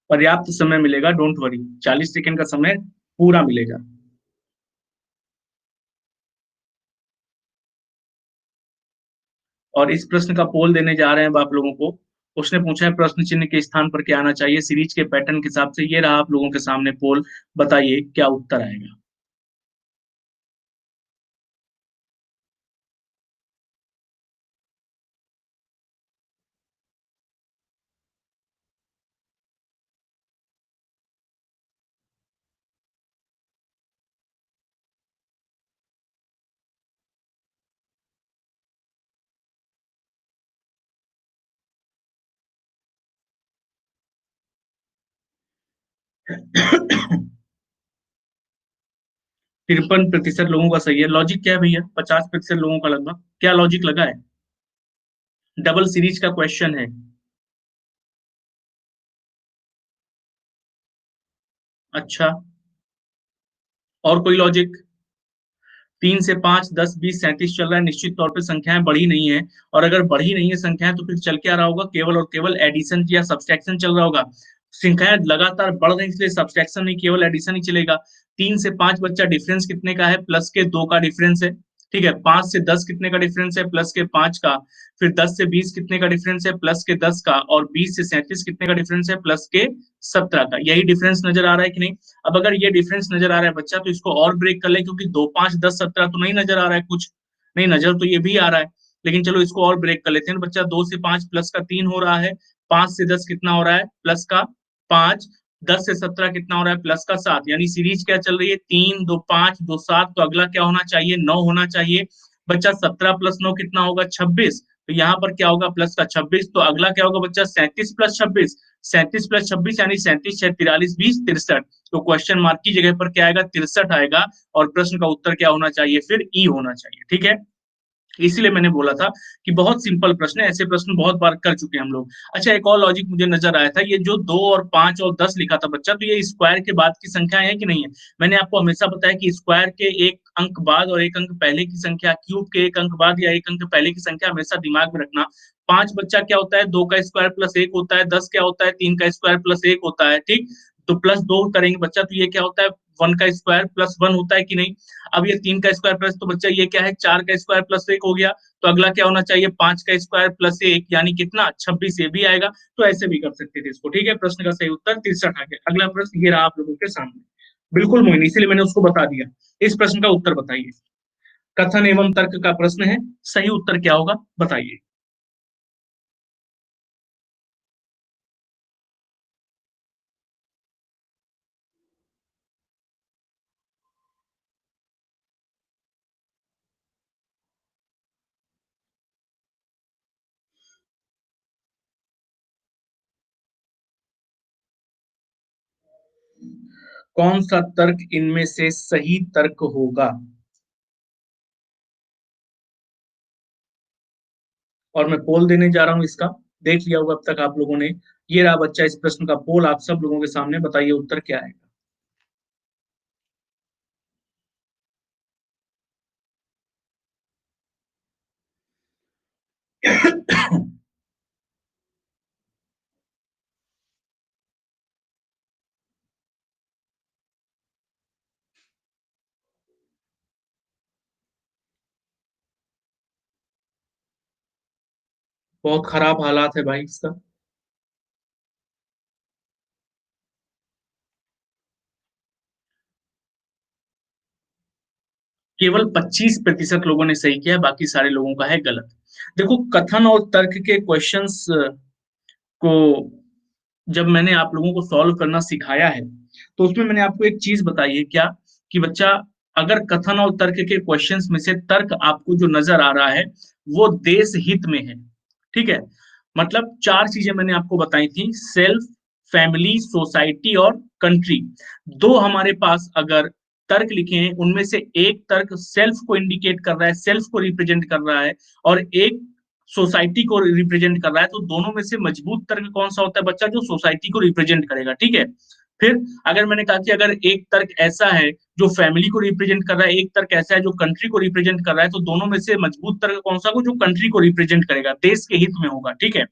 पर्याप्त समय मिलेगा, डोंट वरी, 40 सेकंड का समय पूरा मिलेगा। और इस प्रश्न का पोल देने जा रहे हैं अब आप लोगों को। उसने पूछा है प्रश्न चिन्ह के स्थान पर क्या आना चाहिए, सीरीज के पैटर्न के हिसाब से ये रहा आप लोगों के सामने पोल, बताइए क्या उत्तर आएगा। तिरपन प्रतिशत लोगों का सही है। लॉजिक क्या है भैया, 50% लोगों का लगभग क्या लॉजिक लगा है, डबल सीरीज का क्वेश्चन है। अच्छा, और कोई लॉजिक। 3 से 5, 10, 20, 37 चल रहा है, निश्चित तौर पे संख्याएं बढ़ी नहीं है। और अगर बढ़ी नहीं है संख्याएं तो फिर चल क्या रहा होगा, केवल और केवल एडिशन या सब्सट्रैक्शन चल रहा होगा। संख्याएं लगातार बढ़ रही, इसलिए सब्सट्रैक्शन नहीं केवल एडिशन ही चलेगा। 3 से 5 बच्चा डिफरेंस कितने का है, +2 का डिफरेंस है। ठीक है, 5 से 10 कितने का डिफरेंस है, +5 का। फिर 10 से 20 कितने का डिफरेंस है, +10 का। और 20 से 37 कितने का डिफरेंस है, +17 का। यही डिफरेंस नजर आ रहा है कि नहीं। अब अगर ये डिफरेंस नजर आ रहा है बच्चा तो इसको और ब्रेक कर ले, क्योंकि 2 5 10 17 तो नहीं नजर आ रहा है कुछ, नहीं नजर तो ये भी आ रहा है। लेकिन चलो इसको और ब्रेक कर लेते हैं बच्चा, 2 से 5 प्लस का 3 हो रहा है, 5 से 10 कितना हो रहा है प्लस का 5, 10 से 17 कितना हो रहा है प्लस का 7। यानी सीरीज क्या चल रही है, 3 2 5 2 7, तो अगला क्या होना चाहिए 9 होना चाहिए। बच्चा 17 + 9 कितना होगा 26, तो यहाँ पर क्या होगा प्लस का 26, तो अगला क्या होगा बच्चा 37 + 26, 37 + 26 यानी 37 6 43 20 63। तो क्वेश्चन मार्क की जगह पर क्या आएगा 63 आएगा। और प्रश्न का उत्तर क्या होना चाहिए फिर ई होना चाहिए। ठीक है, इसीलिए मैंने बोला था कि बहुत सिंपल प्रश्न है, ऐसे प्रश्न बहुत बार कर चुके हैं हम लोग। अच्छा एक और लॉजिक मुझे नजर आया था, ये जो 2 और 5 और 10 लिखा था बच्चा, तो ये स्क्वायर के बाद की संख्या है कि नहीं है। मैंने आपको हमेशा बताया कि स्क्वायर के एक अंक बाद और एक अंक पहले की संख्या, क्यूब के एक अंक बाद या एक अंक पहले की संख्या हमेशा दिमाग में रखना। 5 बच्चा क्या होता है 2 का स्क्वायर + 1 होता है, 10 क्या होता है 3 का स्क्वायर + 1 होता है। ठीक, तो +2 करेंगे बच्चा तो ये क्या होता है 1 का स्क्वायर + 1 होता है कि नहीं। अब ये 3 का स्क्वायर प्लस, तो बच्चा ये क्या है 4 का स्क्वायर + 1 हो गया। तो अगला क्या होना चाहिए 5 का स्क्वायर + 1 यानी कितना 26, ये भी आएगा। तो ऐसे भी कर सकते थे इसको। ठीक है, प्रश्न का सही उत्तर 63 आ गया। अगला प्रश्न ये रहा आप लोगों के सामने, बिल्कुल मोहिनी, इसीलिए मैंने उसको बता दिया। इस प्रश्न का उत्तर बताइए, कथन एवं तर्क का प्रश्न है, सही उत्तर क्या होगा बताइए। कौन सा तर्क इनमें से सही तर्क होगा? और मैं पोल देने जा रहा हूं इसका। देख लिया होगा अब तक आप लोगों ने। ये रहा बच्चा इस प्रश्न का पोल आप सब लोगों के सामने। बताइए उत्तर क्या है? बहुत खराब हालात है भाई इसका। केवल 25% लोगों ने सही किया है, बाकी सारे लोगों का है गलत। देखो, कथन और तर्क के क्वेश्चंस को जब मैंने आप लोगों को सॉल्व करना सिखाया है, तो उसमें मैंने आपको एक चीज बताई है क्या, कि बच्चा, अगर कथन और तर्क के क्वेश्चंस में से तर्क आपको जो नजर आ रहा है वो देश हित में है। ठीक है? मतलब चार चीजें मैंने आपको बताई थी: सेल्फ, फैमिली, सोसाइटी और कंट्री। दो हमारे पास अगर तर्क लिखे हैं, उनमें से एक तर्क सेल्फ को इंडिकेट कर रहा है, सेल्फ को रिप्रेजेंट कर रहा है, और एक सोसाइटी को रिप्रेजेंट कर रहा है, तो दोनों में से मजबूत तर्क कौन सा होता है बच्चा? जो सोसाइटी को रिप्रेजेंट करेगा। ठीक है? फिर अगर मैंने कहा कि अगर एक तर्क ऐसा है जो फैमिली को रिप्रेजेंट कर रहा है, एक तर्क ऐसा है जो कंट्री को रिप्रेजेंट कर रहा है, तो दोनों में से मजबूत तर्क कौन सा होगा? जो कंट्री को रिप्रेजेंट करेगा, देश के हित में होगा। ठीक है?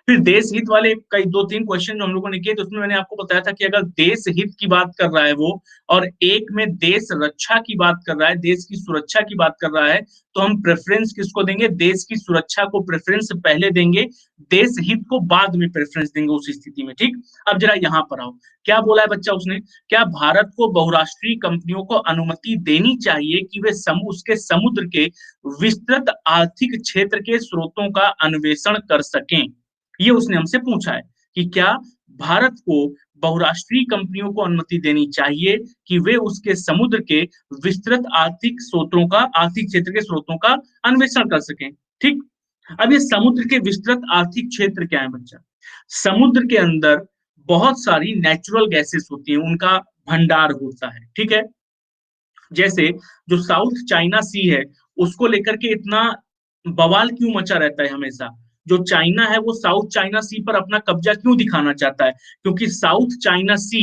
फिर देश हित वाले कई दो तीन क्वेश्चन जो हम लोगों ने किए, तो उसमें मैंने आपको बताया था कि अगर देश हित की बात कर रहा है वो, और एक में देश रक्षा की बात कर रहा है, देश की सुरक्षा की बात कर रहा है, तो हम प्रेफरेंस किसको देंगे? देश की सुरक्षा को प्रेफरेंस पहले देंगे, देश हित को बाद में प्रेफरेंस देंगे उस स्थिति में। ठीक? अब जरा यहां पर आओ, क्या बोला है बच्चा उसने? क्या भारत को बहुराष्ट्रीय कंपनियों को अनुमति देनी चाहिए कि वे उसके समुद्र के विस्तृत आर्थिक क्षेत्र के स्रोतों का अन्वेषण कर सकें? ये उसने हमसे पूछा है कि क्या भारत को बहुराष्ट्रीय कंपनियों को अनुमति देनी चाहिए कि वे उसके समुद्र के विस्तृत आर्थिक स्रोतों का, आर्थिक क्षेत्र के स्रोतों का अन्वेषण कर सकें। ठीक? अब ये समुद्र के विस्तृत आर्थिक क्षेत्र क्या है बच्चा? समुद्र के अंदर बहुत सारी नेचुरल गैसेस होती हैं, उनका भंडार होता है। ठीक है? जैसे जो साउथ चाइना सी है, उसको लेकर के इतना बवाल क्यों मचा रहता है हमेशा? जो चाइना है वो साउथ चाइना सी पर अपना कब्जा क्यों दिखाना चाहता है? क्योंकि साउथ चाइना सी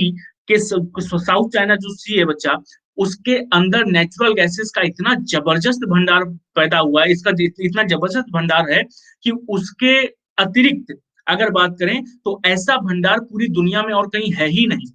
के साउथ चाइना जो सी है बच्चा, उसके अंदर नेचुरल गैसेस का इतना जबरदस्त भंडार पैदा हुआ है, इसका इतना जबरदस्त भंडार है कि उसके अतिरिक्त अगर बात करें तो ऐसा भंडार पूरी दुनिया में और कहीं है ही नहीं।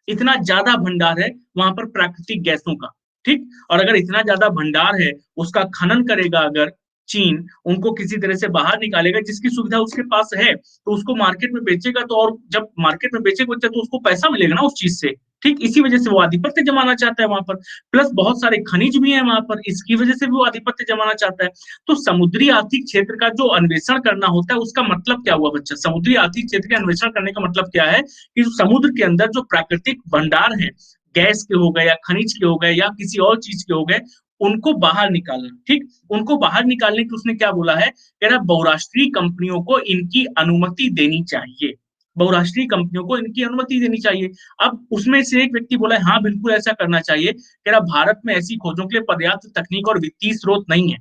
इतना ज्यादा भंडार है वहां पर प्राकृतिक गैसों का। ठीक? और अगर इतना ज्यादा भंडार है, उसका खनन करेगा अगर चीन, उनको किसी तरह से बाहर निकालेगा, जिसकी सुविधा उसके पास है, तो उसको मार्केट में बेचेगा, तो और जब मार्केट में बेचेगा तो उसको पैसा मिलेगा ना उस चीज से। ठीक? इसी वजह से वो आधिपत्य जमाना चाहता है वहां पर। प्लस बहुत सारे खनिज भी है वहां पर, इसकी वजह से भी वो आधिपत्य जमाना चाहता है। तो समुद्री आर्थिक क्षेत्र का जो अन्वेषण करना होता है, उसका मतलब क्या हुआ बच्चा? समुद्री आर्थिक क्षेत्र के अन्वेषण करने का मतलब क्या है? कि समुद्र के अंदर जो प्राकृतिक भंडार है, गैस के हो गए या खनिज के हो गए या किसी और चीज के हो गए, उनको बाहर निकालना। ठीक? उनको बाहर निकालने की उसने क्या बोला है? कह रहा बहुराष्ट्रीय कंपनियों को इनकी अनुमति देनी चाहिए। बहुराष्ट्रीय कंपनियों को इनकी अनुमति देनी चाहिए। अब उसमें से एक व्यक्ति बोला है हाँ बिल्कुल ऐसा करना चाहिए। कह रहा भारत में ऐसी खोजों के लिए पर्याप्त तकनीक और वित्तीय स्रोत नहीं है।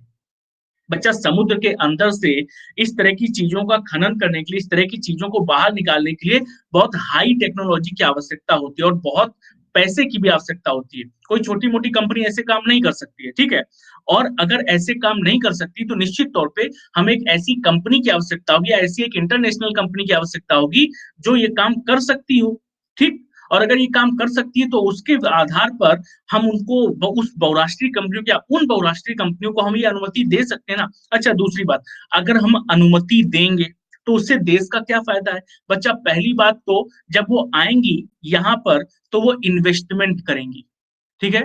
बच्चा, समुद्र के अंदर से इस तरह की चीजों का खनन करने के लिए, इस तरह की चीजों को बाहर निकालने के लिए बहुत हाई टेक्नोलॉजी की आवश्यकता होती है और बहुत पैसे की भी आवश्यकता होती है। कोई छोटी मोटी कंपनी ऐसे काम नहीं कर सकती है। ठीक है? और अगर ऐसे काम नहीं कर सकती तो निश्चित तौर पे हमें एक ऐसी कंपनी की आवश्यकता होगी, ऐसी एक इंटरनेशनल कंपनी की आवश्यकता होगी जो ये काम कर सकती हो। ठीक? और अगर ये काम कर सकती है तो उसके आधार पर हम उनको, उस बहुराष्ट्रीय कंपनियों या उन बहुराष्ट्रीय कंपनियों को हम ये अनुमति दे सकते हैं ना। अच्छा, दूसरी बात, अगर हम अनुमति देंगे तो उससे देश का क्या फायदा है बच्चा? पहली बात तो जब वो आएंगी यहाँ पर तो वो इन्वेस्टमेंट करेंगी। ठीक है?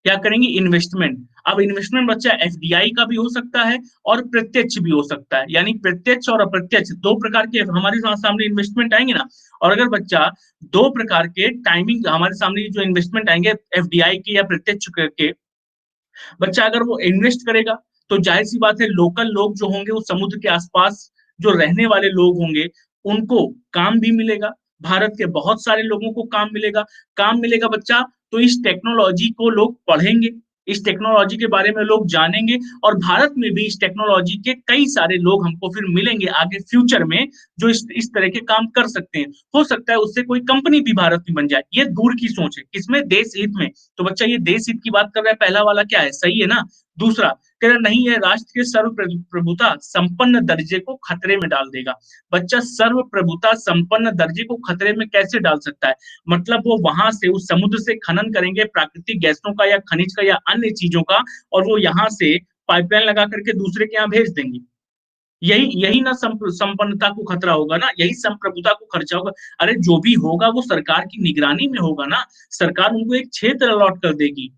क्या करेंगी? इन्वेस्टमेंट। अब इन्वेस्टमेंट बच्चा एफडीआई का भी हो सकता है और प्रत्यक्ष भी हो सकता है, यानी प्रत्यक्ष और अप्रत्यक्ष दो प्रकार के हमारे सामने इन्वेस्टमेंट आएंगे ना। और अगर बच्चा दो प्रकार के टाइमिंग हमारे सामने जो इन्वेस्टमेंट आएंगे, एफडीआई के या प्रत्यक्ष के, बच्चा अगर वो इन्वेस्ट करेगा तो जाहिर सी बात है लोकल लोग जो होंगे, वो समुद्र के आसपास जो रहने वाले लोग होंगे, उनको काम भी मिलेगा। भारत के बहुत सारे लोगों को काम मिलेगा बच्चा, तो इस टेक्नोलॉजी को लोग पढ़ेंगे, इस टेक्नोलॉजी के बारे में लोग जानेंगे, और भारत में भी इस टेक्नोलॉजी के कई सारे लोग हमको फिर मिलेंगे आगे फ्यूचर में, जो इस तरह के काम कर सकते हैं। हो सकता है उससे कोई कंपनी भी भारत में बन जाए। ये दूर की सोच है, किसमें? देश हित में। तो बच्चा ये देश हित की बात कर रहा है, पहला वाला क्या है, सही है ना? दूसरा कह रहा नहीं है, राष्ट्र के सर्वप्रभुता संपन्न दर्जे को खतरे में डाल देगा। बच्चा सर्वप्रभुता संपन्न दर्जे को खतरे में कैसे डाल सकता है? मतलब वो वहां से उस समुद्र से खनन करेंगे प्राकृतिक गैसों का या खनिज का या अन्य चीजों का, और वो यहाँ से पाइपलाइन लगा करके दूसरे के यहाँ भेज देंगे। यही यही ना संपन्नता को खतरा होगा ना, यही संप्रभुता को खर्चा होगा। अरे जो भी होगा वो सरकार की निगरानी में होगा ना, सरकार उनको एक क्षेत्र अलॉट कर देगी,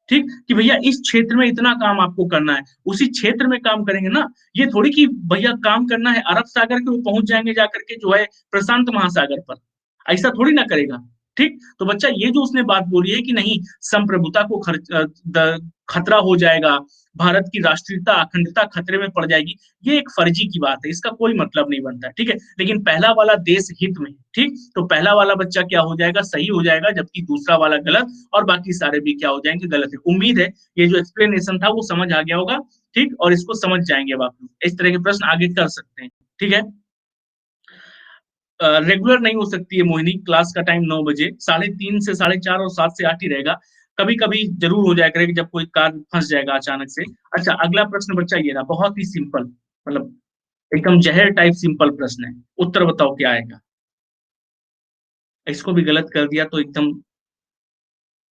ठीक, कि भैया इस क्षेत्र में इतना काम आपको करना है, उसी क्षेत्र में काम करेंगे ना। ये थोड़ी कि भैया काम करना है अरब सागर के, वो पहुंच जाएंगे जाकर के जो है प्रशांत महासागर पर, ऐसा थोड़ी ना करेगा। ठीक, तो बच्चा ये जो उसने बात बोली है कि नहीं संप्रभुता को खतरा हो जाएगा, भारत की राष्ट्रीयता अखंडता खतरे में पड़ जाएगी, ये एक फर्जी की बात है, इसका कोई मतलब नहीं बनता, ठीक है। लेकिन पहला वाला देश हित में, ठीक, तो पहला वाला बच्चा क्या हो जाएगा, सही हो जाएगा, जबकि दूसरा वाला गलत, और बाकी सारे भी क्या हो जाएंगे, गलत है। उम्मीद है ये जो एक्सप्लेनेशन था वो समझ आ गया होगा, ठीक, और इसको समझ जाएंगे अब आप लोग, इस तरह के प्रश्न आगे कर सकते हैं, ठीक है। रेगुलर नहीं हो सकती है मोहिनी, क्लास का टाइम 9 बजे, 3:30 से 4:30 और 7 से 8 ही रहेगा। कभी कभी जरूर हो जाया करेगा जब कोई कार फंस जाएगा अचानक से। अच्छा, अगला प्रश्न बच्चा ये रहा, बहुत ही सिंपल, मतलब एकदम जहर टाइप सिंपल प्रश्न है। उत्तर बताओ क्या आएगा। इसको भी गलत कर दिया तो एकदम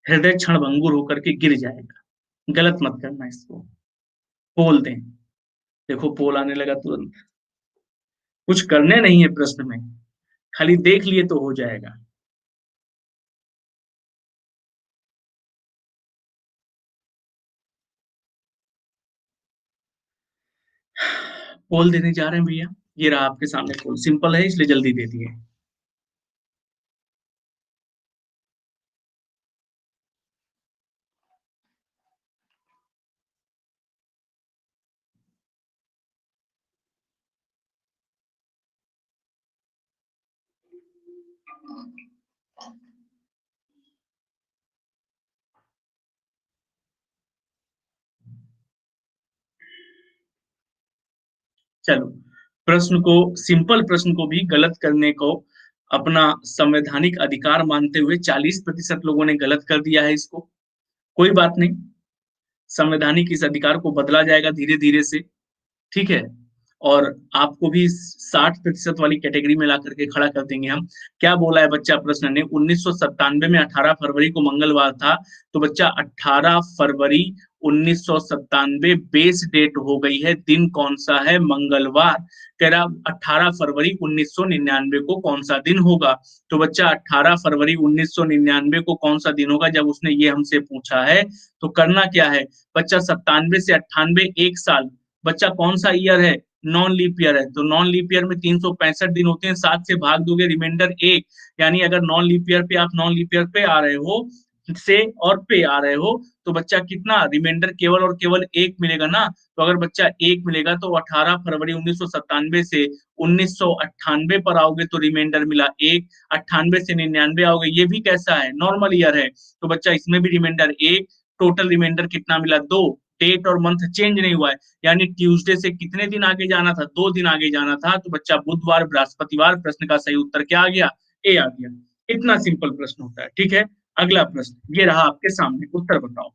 हृदय क्षण भंगुर होकर के गिर जाएगा। गलत मत करना इसको। पोल दें, देखो पोल आने लगा तुरंत। कुछ करने नहीं है प्रश्न में, खाली देख लिए तो हो जाएगा। पोल देने जा रहे हैं भैया, ये रहा आपके सामने पोल, सिंपल है इसलिए जल्दी दे दिए। चलो, प्रश्न को, सिंपल प्रश्न को भी गलत करने को अपना संवैधानिक अधिकार मानते हुए 40% लोगों ने गलत कर दिया है इसको। कोई बात नहीं, संवैधानिक इस अधिकार को बदला जाएगा धीरे धीरे से, ठीक है। और आपको भी 60% वाली कैटेगरी में ला करके खड़ा कर देंगे हम। क्या बोला है बच्चा प्रश्न ने, 1997 में 18 फरवरी को मंगलवार था, तो बच्चा 18 फरवरी 1997 बेस डेट हो गई है, दिन कौन सा है, मंगलवार। कह रहा 18 फरवरी 1999 को कौन सा दिन होगा। तो बच्चा 18 फरवरी 1999 को कौन सा दिन होगा, जब उसने ये हमसे पूछा है, तो करना क्या है बच्चा, 97 से 98 एक साल, बच्चा कौन सा ईयर है, नॉन लीप ईयर है, तो नॉन लीप ईयर में 365 दिन होते हैं, 7 से भाग दोगे रिमाइंडर एक, यानी अगर नॉन लीप ईयर पे आप नॉन लीप ईयर पे आ रहे हो से और पे आ रहे हो, तो बच्चा कितना रिमाइंडर केवल और केवल एक मिलेगा ना। तो अगर बच्चा एक मिलेगा तो 18 फरवरी 1997 से 1998 पर आओगे तो रिमाइंडर मिला एक, 98 से 99 आओगे, ये भी कैसा है, नॉर्मल ईयर है, तो बच्चा इसमें भी रिमाइंडर एक, टोटल रिमाइंडर कितना मिला, दो, डेट और मंथ चेंज नहीं हुआ है, यानी ट्यूसडे से कितने दिन आगे जाना था, 2 दिन आगे जाना था, तो बच्चा बुधवार बृहस्पतिवार, प्रश्न का सही उत्तर क्या आ गया, ए आ गया। इतना सिंपल प्रश्न होता है, ठीक है। अगला प्रश्न ये रहा आपके सामने, उत्तर बताओ।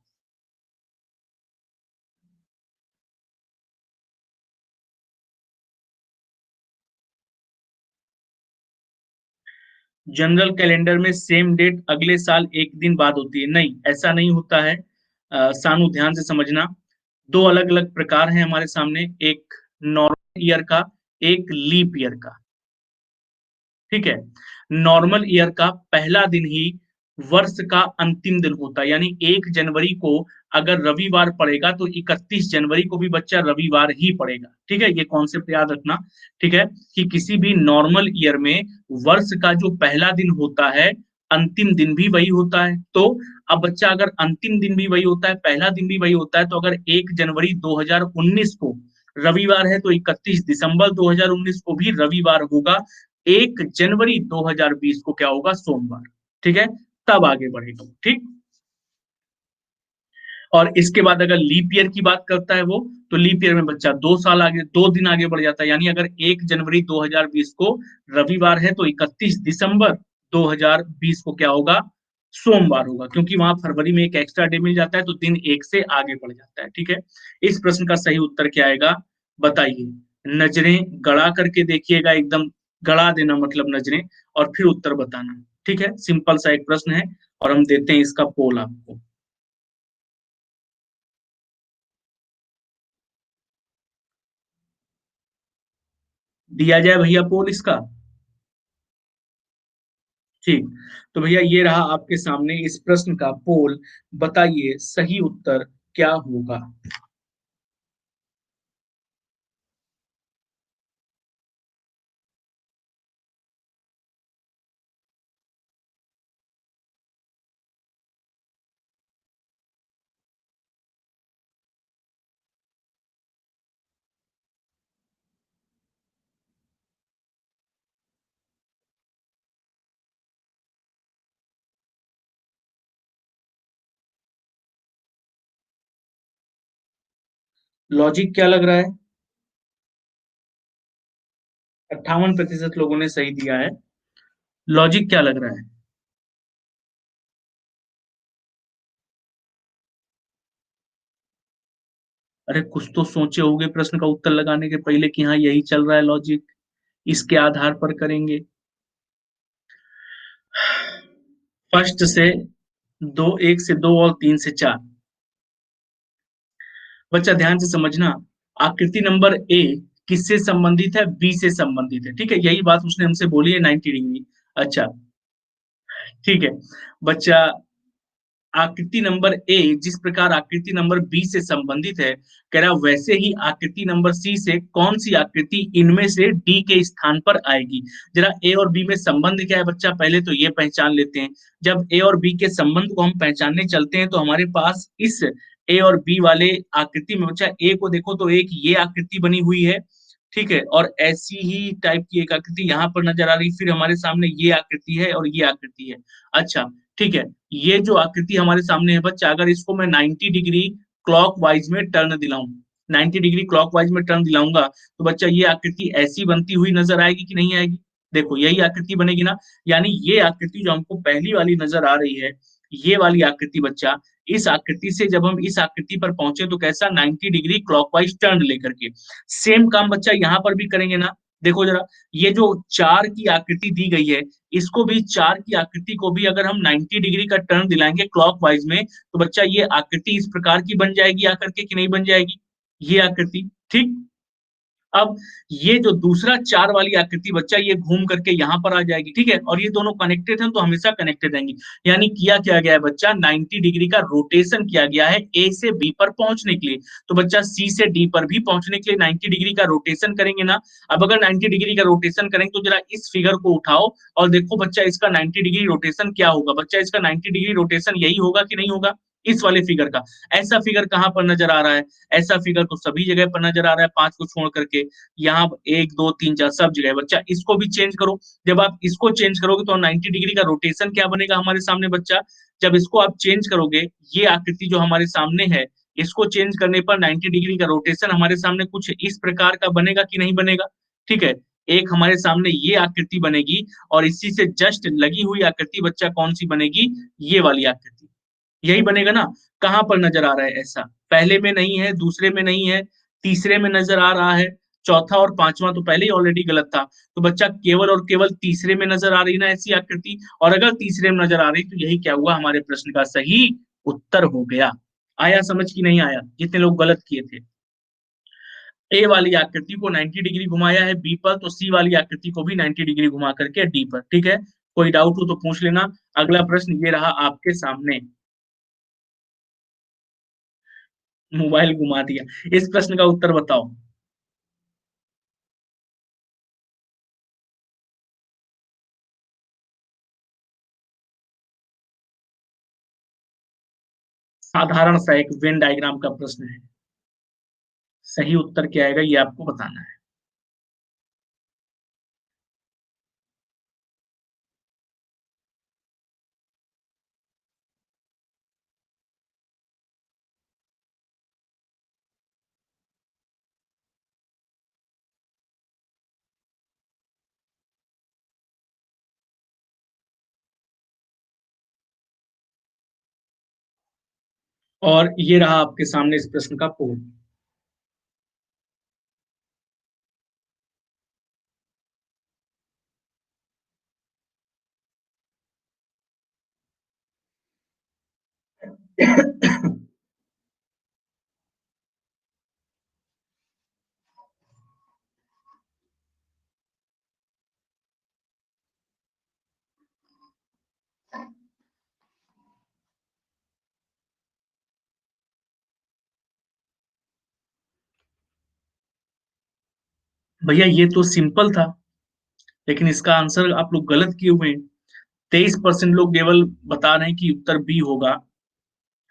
जनरल कैलेंडर में सेम डेट अगले साल एक दिन बाद होती है, नहीं ऐसा नहीं होता है। सानू ध्यान से समझना, दो अलग अलग प्रकार हैं हमारे सामने, एक नॉर्मल ईयर का, एक लीप ईयर का, ठीक है। नॉर्मल ईयर का पहला दिन ही वर्ष का अंतिम दिन होता है, यानी 1 जनवरी को अगर रविवार पड़ेगा तो 31 जनवरी को भी बच्चा रविवार ही पड़ेगा, ठीक है, ये कॉन्सेप्ट याद रखना, ठीक है, कि किसी भी नॉर्मल ईयर में वर्ष का जो पहला दिन होता है, अंतिम दिन भी वही होता है। तो अब बच्चा अगर अंतिम दिन भी वही होता है, पहला दिन भी वही होता है, तो अगर 1 जनवरी 2019 को रविवार है तो 31 दिसंबर 2019 को भी रविवार होगा। 1 जनवरी 2020 को क्या होगा, सोमवार। ठीक है, तब आगे बढ़ेगा। ठीक। और इसके बाद अगर लीप ईयर की बात करता है वो, तो लीप ईयर में बच्चा 2 साल आगे, 2 दिन आगे बढ़ जाता है। यानी अगर 1 जनवरी 2020 को रविवार है तो 31 दिसंबर 2020 को क्या होगा, सोमवार होगा, क्योंकि वहां फरवरी में एक एक्स्ट्रा डे मिल जाता है तो दिन एक से आगे बढ़ जाता है। ठीक है। इस प्रश्न का सही उत्तर क्या आएगा, बताइए। नजरें गड़ा करके देखिएगा, एकदम गड़ा देना मतलब नजरें, और फिर उत्तर बताना। ठीक है, सिंपल सा एक प्रश्न है, और हम देते हैं इसका पोल आपको। दिया जाए भैया पोल इसका। ठीक। तो भैया ये रहा आपके सामने इस प्रश्न का पोल। बताइए सही उत्तर क्या होगा। लॉजिक क्या लग रहा है। 58% लोगों ने सही दिया है। लॉजिक क्या लग रहा है। अरे कुछ तो सोचे होंगे प्रश्न का उत्तर लगाने के पहले कि हाँ यही चल रहा है लॉजिक, इसके आधार पर करेंगे। फर्स्ट से दो, 1 से 2 और 3 से 4। बच्चा ध्यान से समझना, आकृति नंबर ए किससे संबंधित है, बी से संबंधित है। ठीक है, यही बात उसने हमसे बोली है, 90 डिग्री। अच्छा। ठीक है। बच्चा, आकृति नंबर ए जिस प्रकार आकृति नंबर बी से संबंधित है, कह रहा वैसे ही आकृति नंबर सी से कौन सी आकृति इनमें से डी के स्थान पर आएगी। जरा ए और बी में संबंध क्या है बच्चा, पहले तो ये पहचान लेते हैं। जब ए और बी के संबंध को हम पहचानने चलते हैं तो हमारे पास इस ए और बी वाले आकृति में बच्चा, ए को देखो तो एक ये आकृति बनी हुई है। ठीक है, और ऐसी ही टाइप की एक आकृति यहाँ पर नजर आ रही, फिर हमारे सामने ये आकृति है और ये आकृति है। अच्छा। ठीक है, ये जो आकृति हमारे सामने है बच्चा, अगर इसको मैं 90 डिग्री क्लॉकवाइज में टर्न दिलाऊं, 90 डिग्री क्लॉकवाइज में टर्न दिलाऊंगा, तो बच्चा ये आकृति ऐसी बनती हुई नजर आएगी कि नहीं आएगी। देखो यही आकृति बनेगी ना। यानी ये आकृति जो हमको पहली वाली नजर आ रही है, ये वाली आकृति बच्चा, इस आकृति से जब हम इस आकृति पर पहुंचे तो कैसा, 90 डिग्री क्लॉकवाइज टर्न लेकर के सेम काम बच्चा यहाँ पर भी करेंगे ना। देखो जरा, ये जो 4 की आकृति दी गई है, इसको भी 4 की आकृति को भी अगर हम 90 डिग्री का टर्न दिलाएंगे क्लॉकवाइज में, तो बच्चा ये आकृति इस प्रकार की बन जाएगी आकर के कि नहीं बन जाएगी, ये आकृति। ठीक। अब ये जो दूसरा 4 वाली आकृति बच्चा, ये घूम करके यहाँ पर आ जाएगी। ठीक है, और ये दोनों कनेक्टेड हैं तो हमेशा कनेक्टेड रहेंगी। यानी किया क्या गया है बच्चा, 90 डिग्री का रोटेशन किया गया है ए से बी पर पहुंचने के लिए। तो बच्चा सी से डी पर भी पहुंचने के लिए 90 डिग्री का रोटेशन करेंगे ना। अब अगर 90 डिग्री का रोटेशन करेंगे तो जरा इस फिगर को उठाओ और देखो बच्चा, इसका 90 डिग्री रोटेशन क्या होगा। बच्चा इसका 90 डिग्री रोटेशन यही होगा कि नहीं होगा, इस वाले फिगर का। ऐसा फिगर कहां पर नजर आ रहा है, ऐसा फिगर तो सभी जगह पर नजर आ रहा है, 5 को छोड़ करके। यहाँ 1 2 3 4 सब जगह है बच्चा, इसको भी चेंज करो। जब आप इसको चेंज करोगे तो 90 डिग्री का रोटेशन क्या बनेगा हमारे सामने बच्चा, जब इसको आप चेंज करोगे, ये आकृति जो हमारे सामने है, इसको चेंज करने पर 90 डिग्री का रोटेशन हमारे सामने कुछ इस प्रकार का बनेगा कि नहीं बनेगा। ठीक है, एक हमारे सामने ये आकृति बनेगी, और इसी से जस्ट लगी हुई आकृति बच्चा कौन सी बनेगी, ये वाली आकृति, यही बनेगा ना। कहां पर नजर आ रहा है ऐसा, पहले में नहीं है, दूसरे में नहीं है, तीसरे में नजर आ रहा है, चौथा और पांचवा तो पहले ही ऑलरेडी गलत था। तो बच्चा केवल और केवल तीसरे में नजर आ रही ना ऐसी आकृति, और अगर तीसरे में नजर आ रही तो यही क्या हुआ, हमारे प्रश्न का सही उत्तर हो गया। आया समझ की नहीं आया, जितने लोग गलत किए थे। ए वाली आकृति को 90 डिग्री घुमाया है बी पर, तो सी वाली आकृति को भी 90 डिग्री घुमा करके डी पर। ठीक है, कोई डाउट हो तो पूछ लेना। अगला प्रश्न ये रहा आपके सामने। मोबाइल घुमा दिया। इस प्रश्न का उत्तर बताओ। साधारण सा एक वेन डायग्राम का प्रश्न है। सही उत्तर क्या आएगा ये आपको बताना है। और ये रहा आपके सामने इस प्रश्न का पोल। भैया ये तो सिंपल था, लेकिन इसका आंसर आप लोग गलत किए हुए हैं। 23% लोग केवल बता रहे हैं कि उत्तर बी होगा।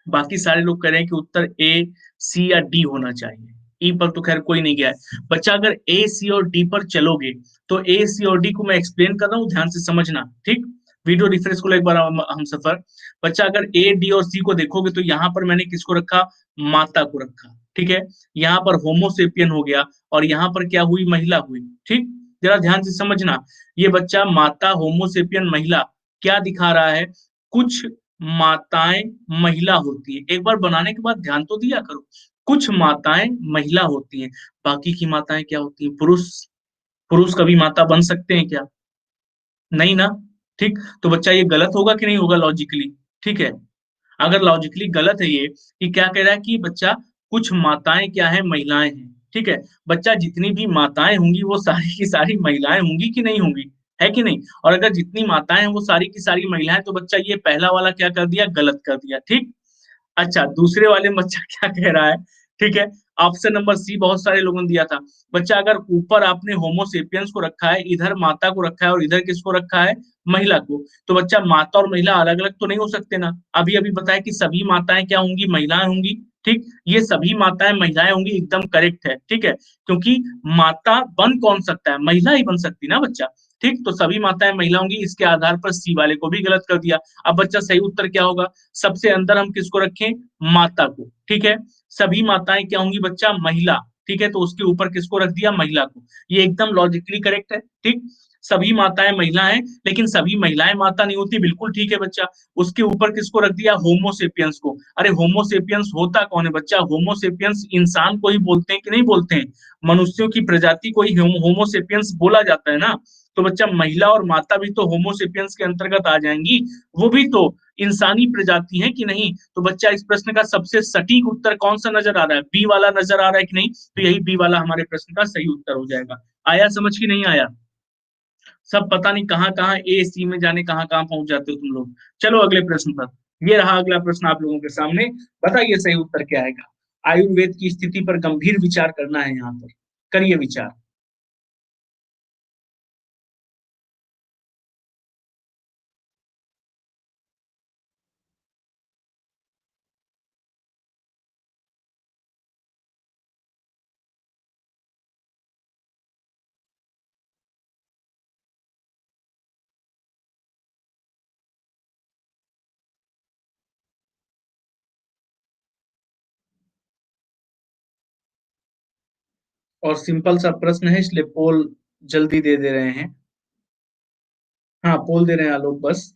बाकी सारे लोग कह रहे हैं कि उत्तर ए, सी या डी होना चाहिए। ई पर तो खैर कोई नहीं गया है। बच्चा अगर ए, सी और डी पर चलोगे तो ए, सी और डी को मैं एक्सप्लेन कर रहा हूँ, ध्यान से समझना, ठीक। वीडियो रिफ्रेश को एक बार हम सफर। बच्चा अगर ए, डी और सी को देखोगे तो यहाँ पर मैंने किसको रखा? माता को रखा, ठीक है। यहाँ पर होमोसेपियन हो गया और यहाँ पर क्या हुई? महिला हुई, ठीक। जरा ध्यान से समझना, ये बच्चा माता, होमोसेपियन, महिला क्या दिखा रहा है? कुछ माताएं महिला होती है। एक बार बनाने के बाद ध्यान तो दिया करो। कुछ माताएं महिला होती हैं, बाकी की माताएं क्या होती हैं? पुरुष। पुरुष कभी माता बन सकते हैं क्या? नहीं ना, ठीक। तो बच्चा ये गलत होगा कि नहीं होगा लॉजिकली? ठीक है। अगर लॉजिकली गलत है ये, कि क्या कह रहा है कि बच्चा कुछ माताएं क्या है? महिलाएं हैं, ठीक है। बच्चा जितनी भी माताएं होंगी वो सारी की सारी महिलाएं होंगी कि नहीं होंगी? है कि नहीं? और अगर जितनी माताएं हैं वो सारी की सारी महिलाएं, तो बच्चा ये पहला वाला क्या कर दिया? गलत कर दिया, ठीक। अच्छा, दूसरे वाले में बच्चा क्या कह रहा है? ठीक है। ऑप्शन नंबर सी बहुत सारे लोगों ने दिया था। बच्चा अगर ऊपर आपने होमोसेपियंस को रखा है, इधर माता को रखा है और इधर किसको रखा है? महिला को, तो बच्चा माता और महिला अलग अलग तो नहीं हो सकते ना। अभी अभी बताया कि सभी माताएं क्या होंगी? महिलाएं होंगी, ठीक। ये सभी माताएं महिलाएं होंगी, एकदम करेक्ट है, ठीक है। क्योंकि माता बन कौन सकता है? महिला ही बन सकती ना बच्चा, ठीक। तो सभी माताएं महिला होंगी, इसके आधार पर सी वाले को भी गलत कर दिया। अब बच्चा सही उत्तर क्या होगा? सबसे अंदर हम किसको रखें? माता को, ठीक है। सभी माताएं क्या होंगी बच्चा? महिला, ठीक है। तो उसके ऊपर किसको रख दिया? महिला को। ये एकदम लॉजिकली करेक्ट है, ठीक। सभी माताएं महिला हैं, लेकिन सभी महिलाएं माता नहीं होती, बिल्कुल ठीक है बच्चा। उसके ऊपर किसको रख दिया? होमोसेपियंस को। अरे होमोसेपियंस होता कौन है बच्चा? होमोसेपियंस इंसान को ही बोलते हैं कि नहीं बोलते हैं? मनुष्यों की प्रजाति को ही होमोसेपियंस बोला जाता है ना। तो बच्चा महिला और माता भी तो होमोसेपियंस के अंतर्गत आ जाएंगी। वो भी तो इंसानी प्रजाति है कि नहीं? तो बच्चा इस प्रश्न का सबसे सटीक उत्तर कौन सा नजर आ रहा है? बी वाला नजर आ रहा है कि नहीं? तो यही बी वाला हमारे प्रश्न का सही उत्तर हो जाएगा। आया समझ की नहीं आया? सब पता नहीं कहाँ कहाँ ए, सी में जाने कहाँ कहाँ पहुंच जाते हो तुम लोग। चलो अगले प्रश्न पर। ये रहा अगला प्रश्न आप लोगों के सामने। बताइए सही उत्तर क्या आएगा? आयुर्वेद की स्थिति पर गंभीर विचार करना है यहाँ पर। करिए विचार। और सिंपल सा प्रश्न है, इसलिए पोल जल्दी दे रहे हैं। हाँ, पोल दे रहे हैं आलोक बस।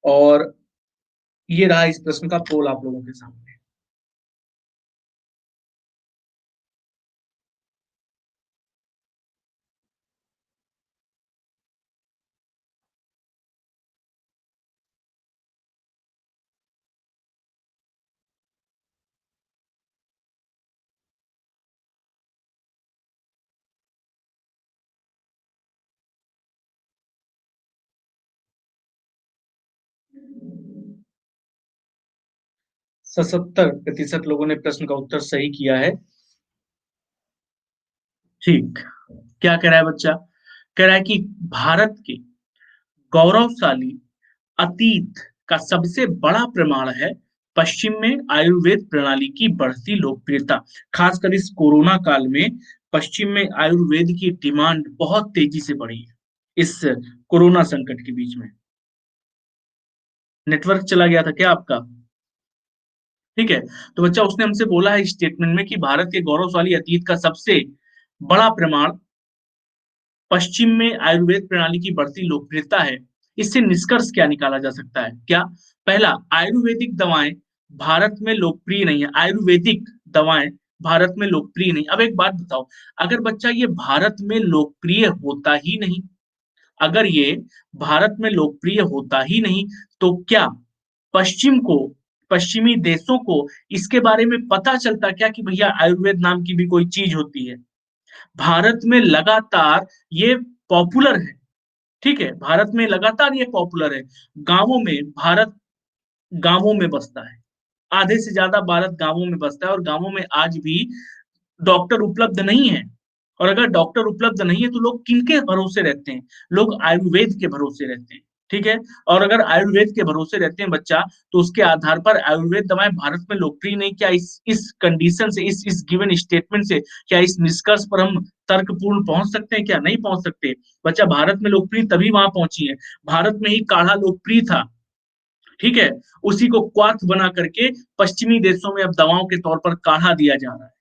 और ये रहा इस प्रश्न का पोल आप लोगों के सामने। सतहत्तर प्रतिशत लोगों ने प्रश्न का उत्तर सही किया है, ठीक। क्या कह रहा है बच्चा? कह रहा है कि भारत के गौरवशाली अतीत का सबसे बड़ा प्रमाण है पश्चिम में आयुर्वेद प्रणाली की बढ़ती लोकप्रियता। खासकर इस कोरोना काल में पश्चिम में आयुर्वेद की डिमांड बहुत तेजी से बढ़ी है, इस कोरोना संकट के बीच में। नेटवर्क चला गया था क्या आपका? ठीक है। तो बच्चा उसने हमसे बोला है स्टेटमेंट में कि भारत के गौरवशाली अतीत का सबसे बड़ा प्रमाण पश्चिम में आयुर्वेद प्रणाली की बढ़ती लोकप्रियता है, इससे निष्कर्ष क्या निकाला जा सकता है? क्या? पहला, आयुर्वेदिक दवाएँ भारत में लोकप्रिय नहीं है। आयुर्वेदिक दवाएँ भारत में लोकप्रिय नहीं। अब एक बात बताओ, अगर बच्चा ये भारत में लोकप्रिय होता ही नहीं, अगर ये भारत में लोकप्रिय होता ही नहीं, तो क्या पश्चिम को, पश्चिमी देशों को इसके बारे में पता चलता क्या कि भैया आयुर्वेद नाम की भी कोई चीज़ होती है? भारत में लगातार ये पॉपुलर है, ठीक है? भारत में लगातार ये पॉपुलर है। गाँवों में भारत गाँवों में बसता है। आधे से ज़्यादा भारत गाँवों में बसता है और गाँवों में आज भी डॉक्टर उपलब्ध नहीं है। और अगर डॉक्टर उपलब्ध नहीं है तो लोग किनके भरोसे रहते हैं? लोग आयुर्वेद के भरोसे रहते हैं, ठीक है? और अगर आयुर्वेद के भरोसे रहते हैं बच्चा, तो उसके आधार पर आयुर्वेद दवाएँ भारत में लोकप्रिय नहीं, क्या इस कंडीशन से, इस गिवन स्टेटमेंट से क्या इस निष्कर्ष पर हम तर्कपूर्ण पहुँच सकते हैं क्या? नहीं पहुँच सकते। बच्चा, भारत में लोकप्रिय तभी वहाँ पहुँची है। भारत में ही काढ़ा लोकप्रिय था। ठीक है? उसी को क्वाथ बना करके पश्चिमी देशों में अब दवाओं के तौर पर काढ़ा दिया जा रहा है।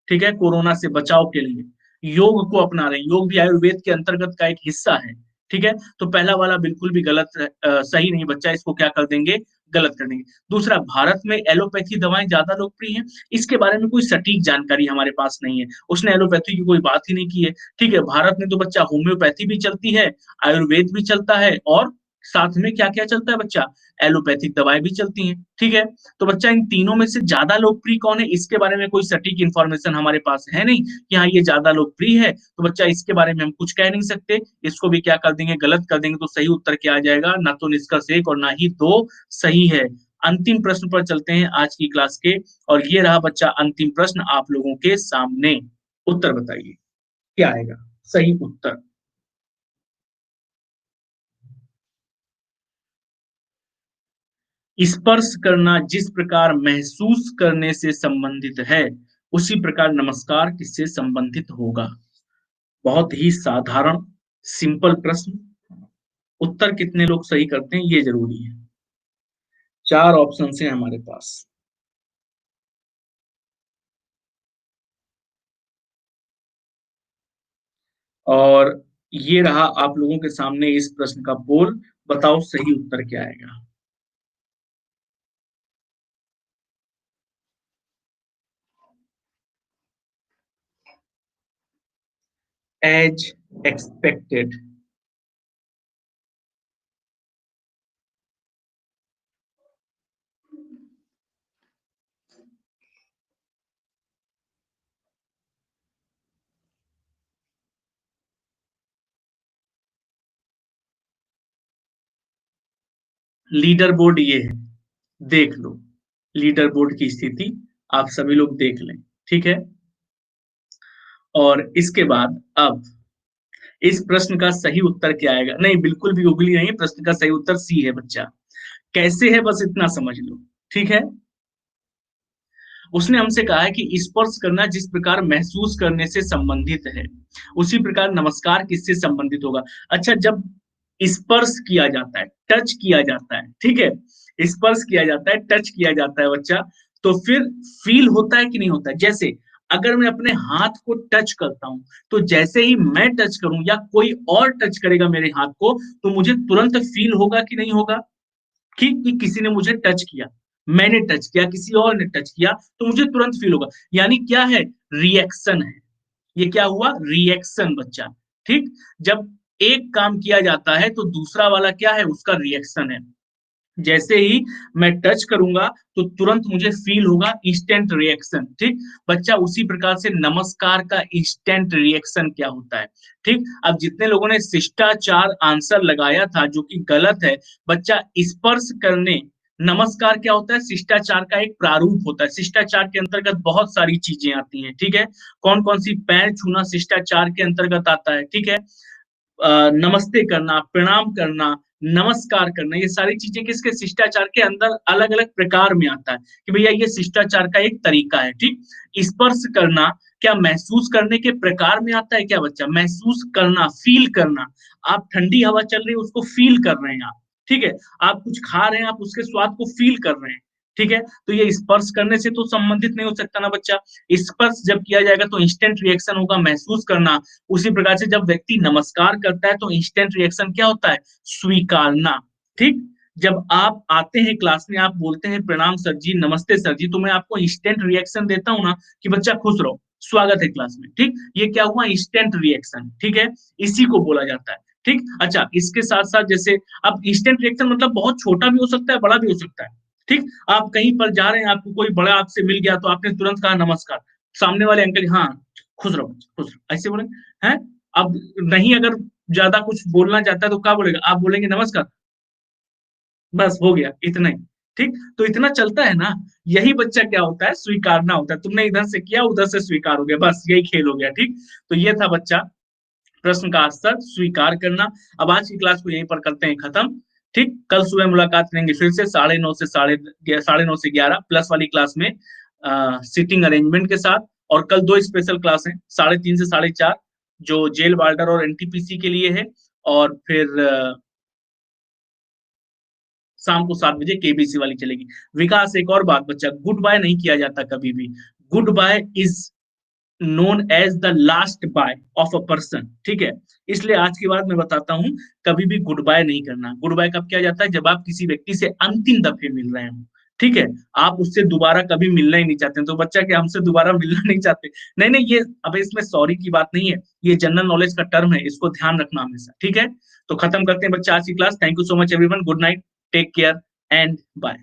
ठीक है? कोरोना से बचाव के लिए। योग को अपना रहे हैं। योग भी आयुर्वेद के अंतर्गत का एक हिस्सा है। ठीक है? तो पहला वाला बिल्कुल भी गलत सही नहीं बच्चा, इसको क्या कर देंगे? गलत कर देंगे। दूसरा, भारत में एलोपैथी दवाएँ ज़्यादा लोकप्रिय हैं, इसके बारे में कोई सटीक जानकारी हमारे पास नहीं है। उसने एलोपैथी की कोई बात ही नहीं की है। ठीक है? भारत में तो बच्चा होम्योपैथी भी चलती है, आयुर्वेद भी चलता है और साथ में क्या-क्या चलता है बच्चा? एलोपैथिक दवाएँ भी चलती हैं, ठीक है? तो बच्चा, इन तीनों में से ज़्यादा लोकप्रिय कौन है? इसके बारे में कोई सटीक इन्फॉर्मेशन हमारे पास है नहीं कि हाँ, ये ज़्यादा लोकप्रिय है, तो बच्चा इसके बारे में हम कुछ कह नहीं सकते। इसको भी क्या कर देंगे? गलत कर देंगे, तो सही उत्तर क्या आ जाएगा? ना तो निष्कर्ष 1 और ना ही 2 सही है। अंतिम प्रश्न पर चलते हैं आज की क्लास के, और ये रहा बच्चा अंतिम प्रश्न आप लोगों के सामने। उत्तर बताइए, क्या आएगा सही उत्तर? स्पर्श करना जिस प्रकार महसूस करने से संबंधित है, उसी प्रकार नमस्कार किससे संबंधित होगा? बहुत ही साधारण, सिंपल प्रश्न। उत्तर कितने लोग सही करते हैं, ये ज़रूरी है। 4 ऑप्शंस हैं हमारे पास। और ये रहा आप लोगों के सामने इस प्रश्न का पोल। बताओ सही उत्तर क्या आएगा? As expected. लीडर बोर्ड ये है, देख लो। लीडर बोर्ड की स्थिति आप सभी लोग देख लें, ठीक है? और इसके बाद अब इस प्रश्न का सही उत्तर क्या आएगा? नहीं, बिल्कुल भी उगली नहीं, प्रश्न का सही उत्तर सी है बच्चा। कैसे है बस इतना समझ लो, ठीक है? उसने हमसे कहा है कि स्पर्श करना जिस प्रकार महसूस करने से संबंधित है, उसी प्रकार नमस्कार किससे संबंधित होगा? अच्छा, जब स्पर्श किया जाता है, टच किया जाता है, ठीक है? स्पर्श किया जाता है, टच किया जाता है बच्चा, तो फिर फ़ील होता है कि नहीं होता है? जैसे अगर मैं अपने हाथ को टच करता हूँ, तो जैसे ही मैं टच करूँ या कोई और टच करेगा मेरे हाथ को, तो मुझे तुरंत फ़ील होगा कि नहीं होगा? कि किसी ने मुझे टच किया, मैंने टच किया, किसी और ने टच किया, तो मुझे तुरंत फ़ील होगा। यानी क्या है? रिएक्शन है। ये क्या हुआ? रिएक्शन बच्चा, ठीक? जब एक काम किया जाता है, तो दूसरा वाला क्या है? उसका रिएक्शन है। जैसे ही मैं टच करूँगा, तो तुरंत मुझे फ़ील होगा इंस्टेंट रिएक्शन, ठीक? बच्चा, उसी प्रकार से नमस्कार का इंस्टेंट रिएक्शन क्या होता है, ठीक? अब जितने लोगों ने शिष्टाचार आंसर लगाया था, जो कि गलत है, बच्चा स्पर्श करने नमस्कार क्या होता है? शिष्टाचार का एक प्रारूप होता है। शिष्टाचार के अंतर्गत बहुत सारी चीज़ें आती हैं, ठीक है? कौन-कौन सी? पैर छूना शिष्टाचार के अंतर्गत आता है, ठीक है? नमस्ते करना, प्रणाम करना, नमस्कार करना, ये सारी चीज़ें किसके? शिष्टाचार के अंदर अलग-अलग प्रकार में आता है, कि भैया ये शिष्टाचार का एक तरीका है, ठीक? स्पर्श करना क्या महसूस करने के प्रकार में आता है क्या बच्चा? महसूस करना, फ़ील करना। आप ठंडी हवा चल रही है, उसको फ़ील कर रहे हैं आप, ठीक है? आप कुछ खा रहे हैं, आप उसके स्वाद को फ़ील कर रहे हैं, ठीक है? तो ये स्पर्श करने से तो संबंधित नहीं हो सकता ना बच्चा। स्पर्श जब किया जाएगा तो इंस्टेंट रिएक्शन होगा, महसूस करना। उसी प्रकार से जब व्यक्ति नमस्कार करता है तो इंस्टेंट रिएक्शन क्या होता है? स्वीकारना, ठीक? जब आप आते हैं क्लास में, आप बोलते हैं प्रणाम सर जी, नमस्ते सर जी, तो मैं आपको इंस्टेंट रिएक्शन देता हूँ ना कि बच्चा खुश रहो, स्वागत है क्लास में, ठीक? ये क्या हुआ? इंस्टेंट रिएक्शन, ठीक है? इसी को बोला जाता है, ठीक? अच्छा, इसके साथ-साथ जैसे अब इंस्टेंट रिएक्शन मतलब बहुत छोटा भी हो सकता है, बड़ा भी हो सकता है, ठीक? आप कहीं पर जा रहे हैं, आपको कोई बड़ा आपसे मिल गया तो आपने तुरंत कहा नमस्कार। सामने वाले अंकल हाँ, खुश रहो, खुश रहो, ऐसे बोले, हैं? अब नहीं अगर ज़्यादा कुछ बोलना चाहता है तो क्या बोलेगा? आप बोलेंगे नमस्कार, बस हो गया, इतना ही, ठीक? तो इतना चलता है ना, यही बच्चा क्या होता है? स्वीकारना होता है। तुमने इधर से किया, उधर से स्वीकार हो गया, बस यही खेल हो गया, ठीक? तो ये था बच्चा प्रश्न का आंसर स्वीकार करना। अब आज की क्लास को यहीं पर करते हैं खत्म, ठीक? कल सुबह मुलाकात करेंगे फिर से 9:30 से साढ़े 9 से 11 प्लस वाली क्लास में सीटिंग अरेंजमेंट के साथ। और कल 2 स्पेशल क्लास हैं, 3:30 से 4:30 जो जेल वार्डर और एनटीपीसी के लिए है, और फिर शाम को 7 बजे केबीसी वाली चलेगी। विकास, एक और बात बच्चा, गुड बाय नहीं किया जाता कभी भी। Good bye is known as the last bye of a person, ठीक है? इसलिए आज के बाद मैं बताता हूँ, कभी भी गुड बाय नहीं करना। गुड बाय कब किया जाता है? जब आप किसी व्यक्ति से अंतिम दफे मिल रहे हो, ठीक है? आप उससे दोबारा कभी मिलना ही नहीं चाहते, तो बच्चा क्या हमसे दोबारा मिलना नहीं चाहते? नहीं नहीं, ये अब इसमें सॉरी की बात नहीं है, ये जनरल नॉलेज का टर्म है, इसको ध्यान रखना हमेशा, ठीक है? तो खत्म करते हैं बच्चा आज की class. Thank you so much everyone, good night, take care and bye.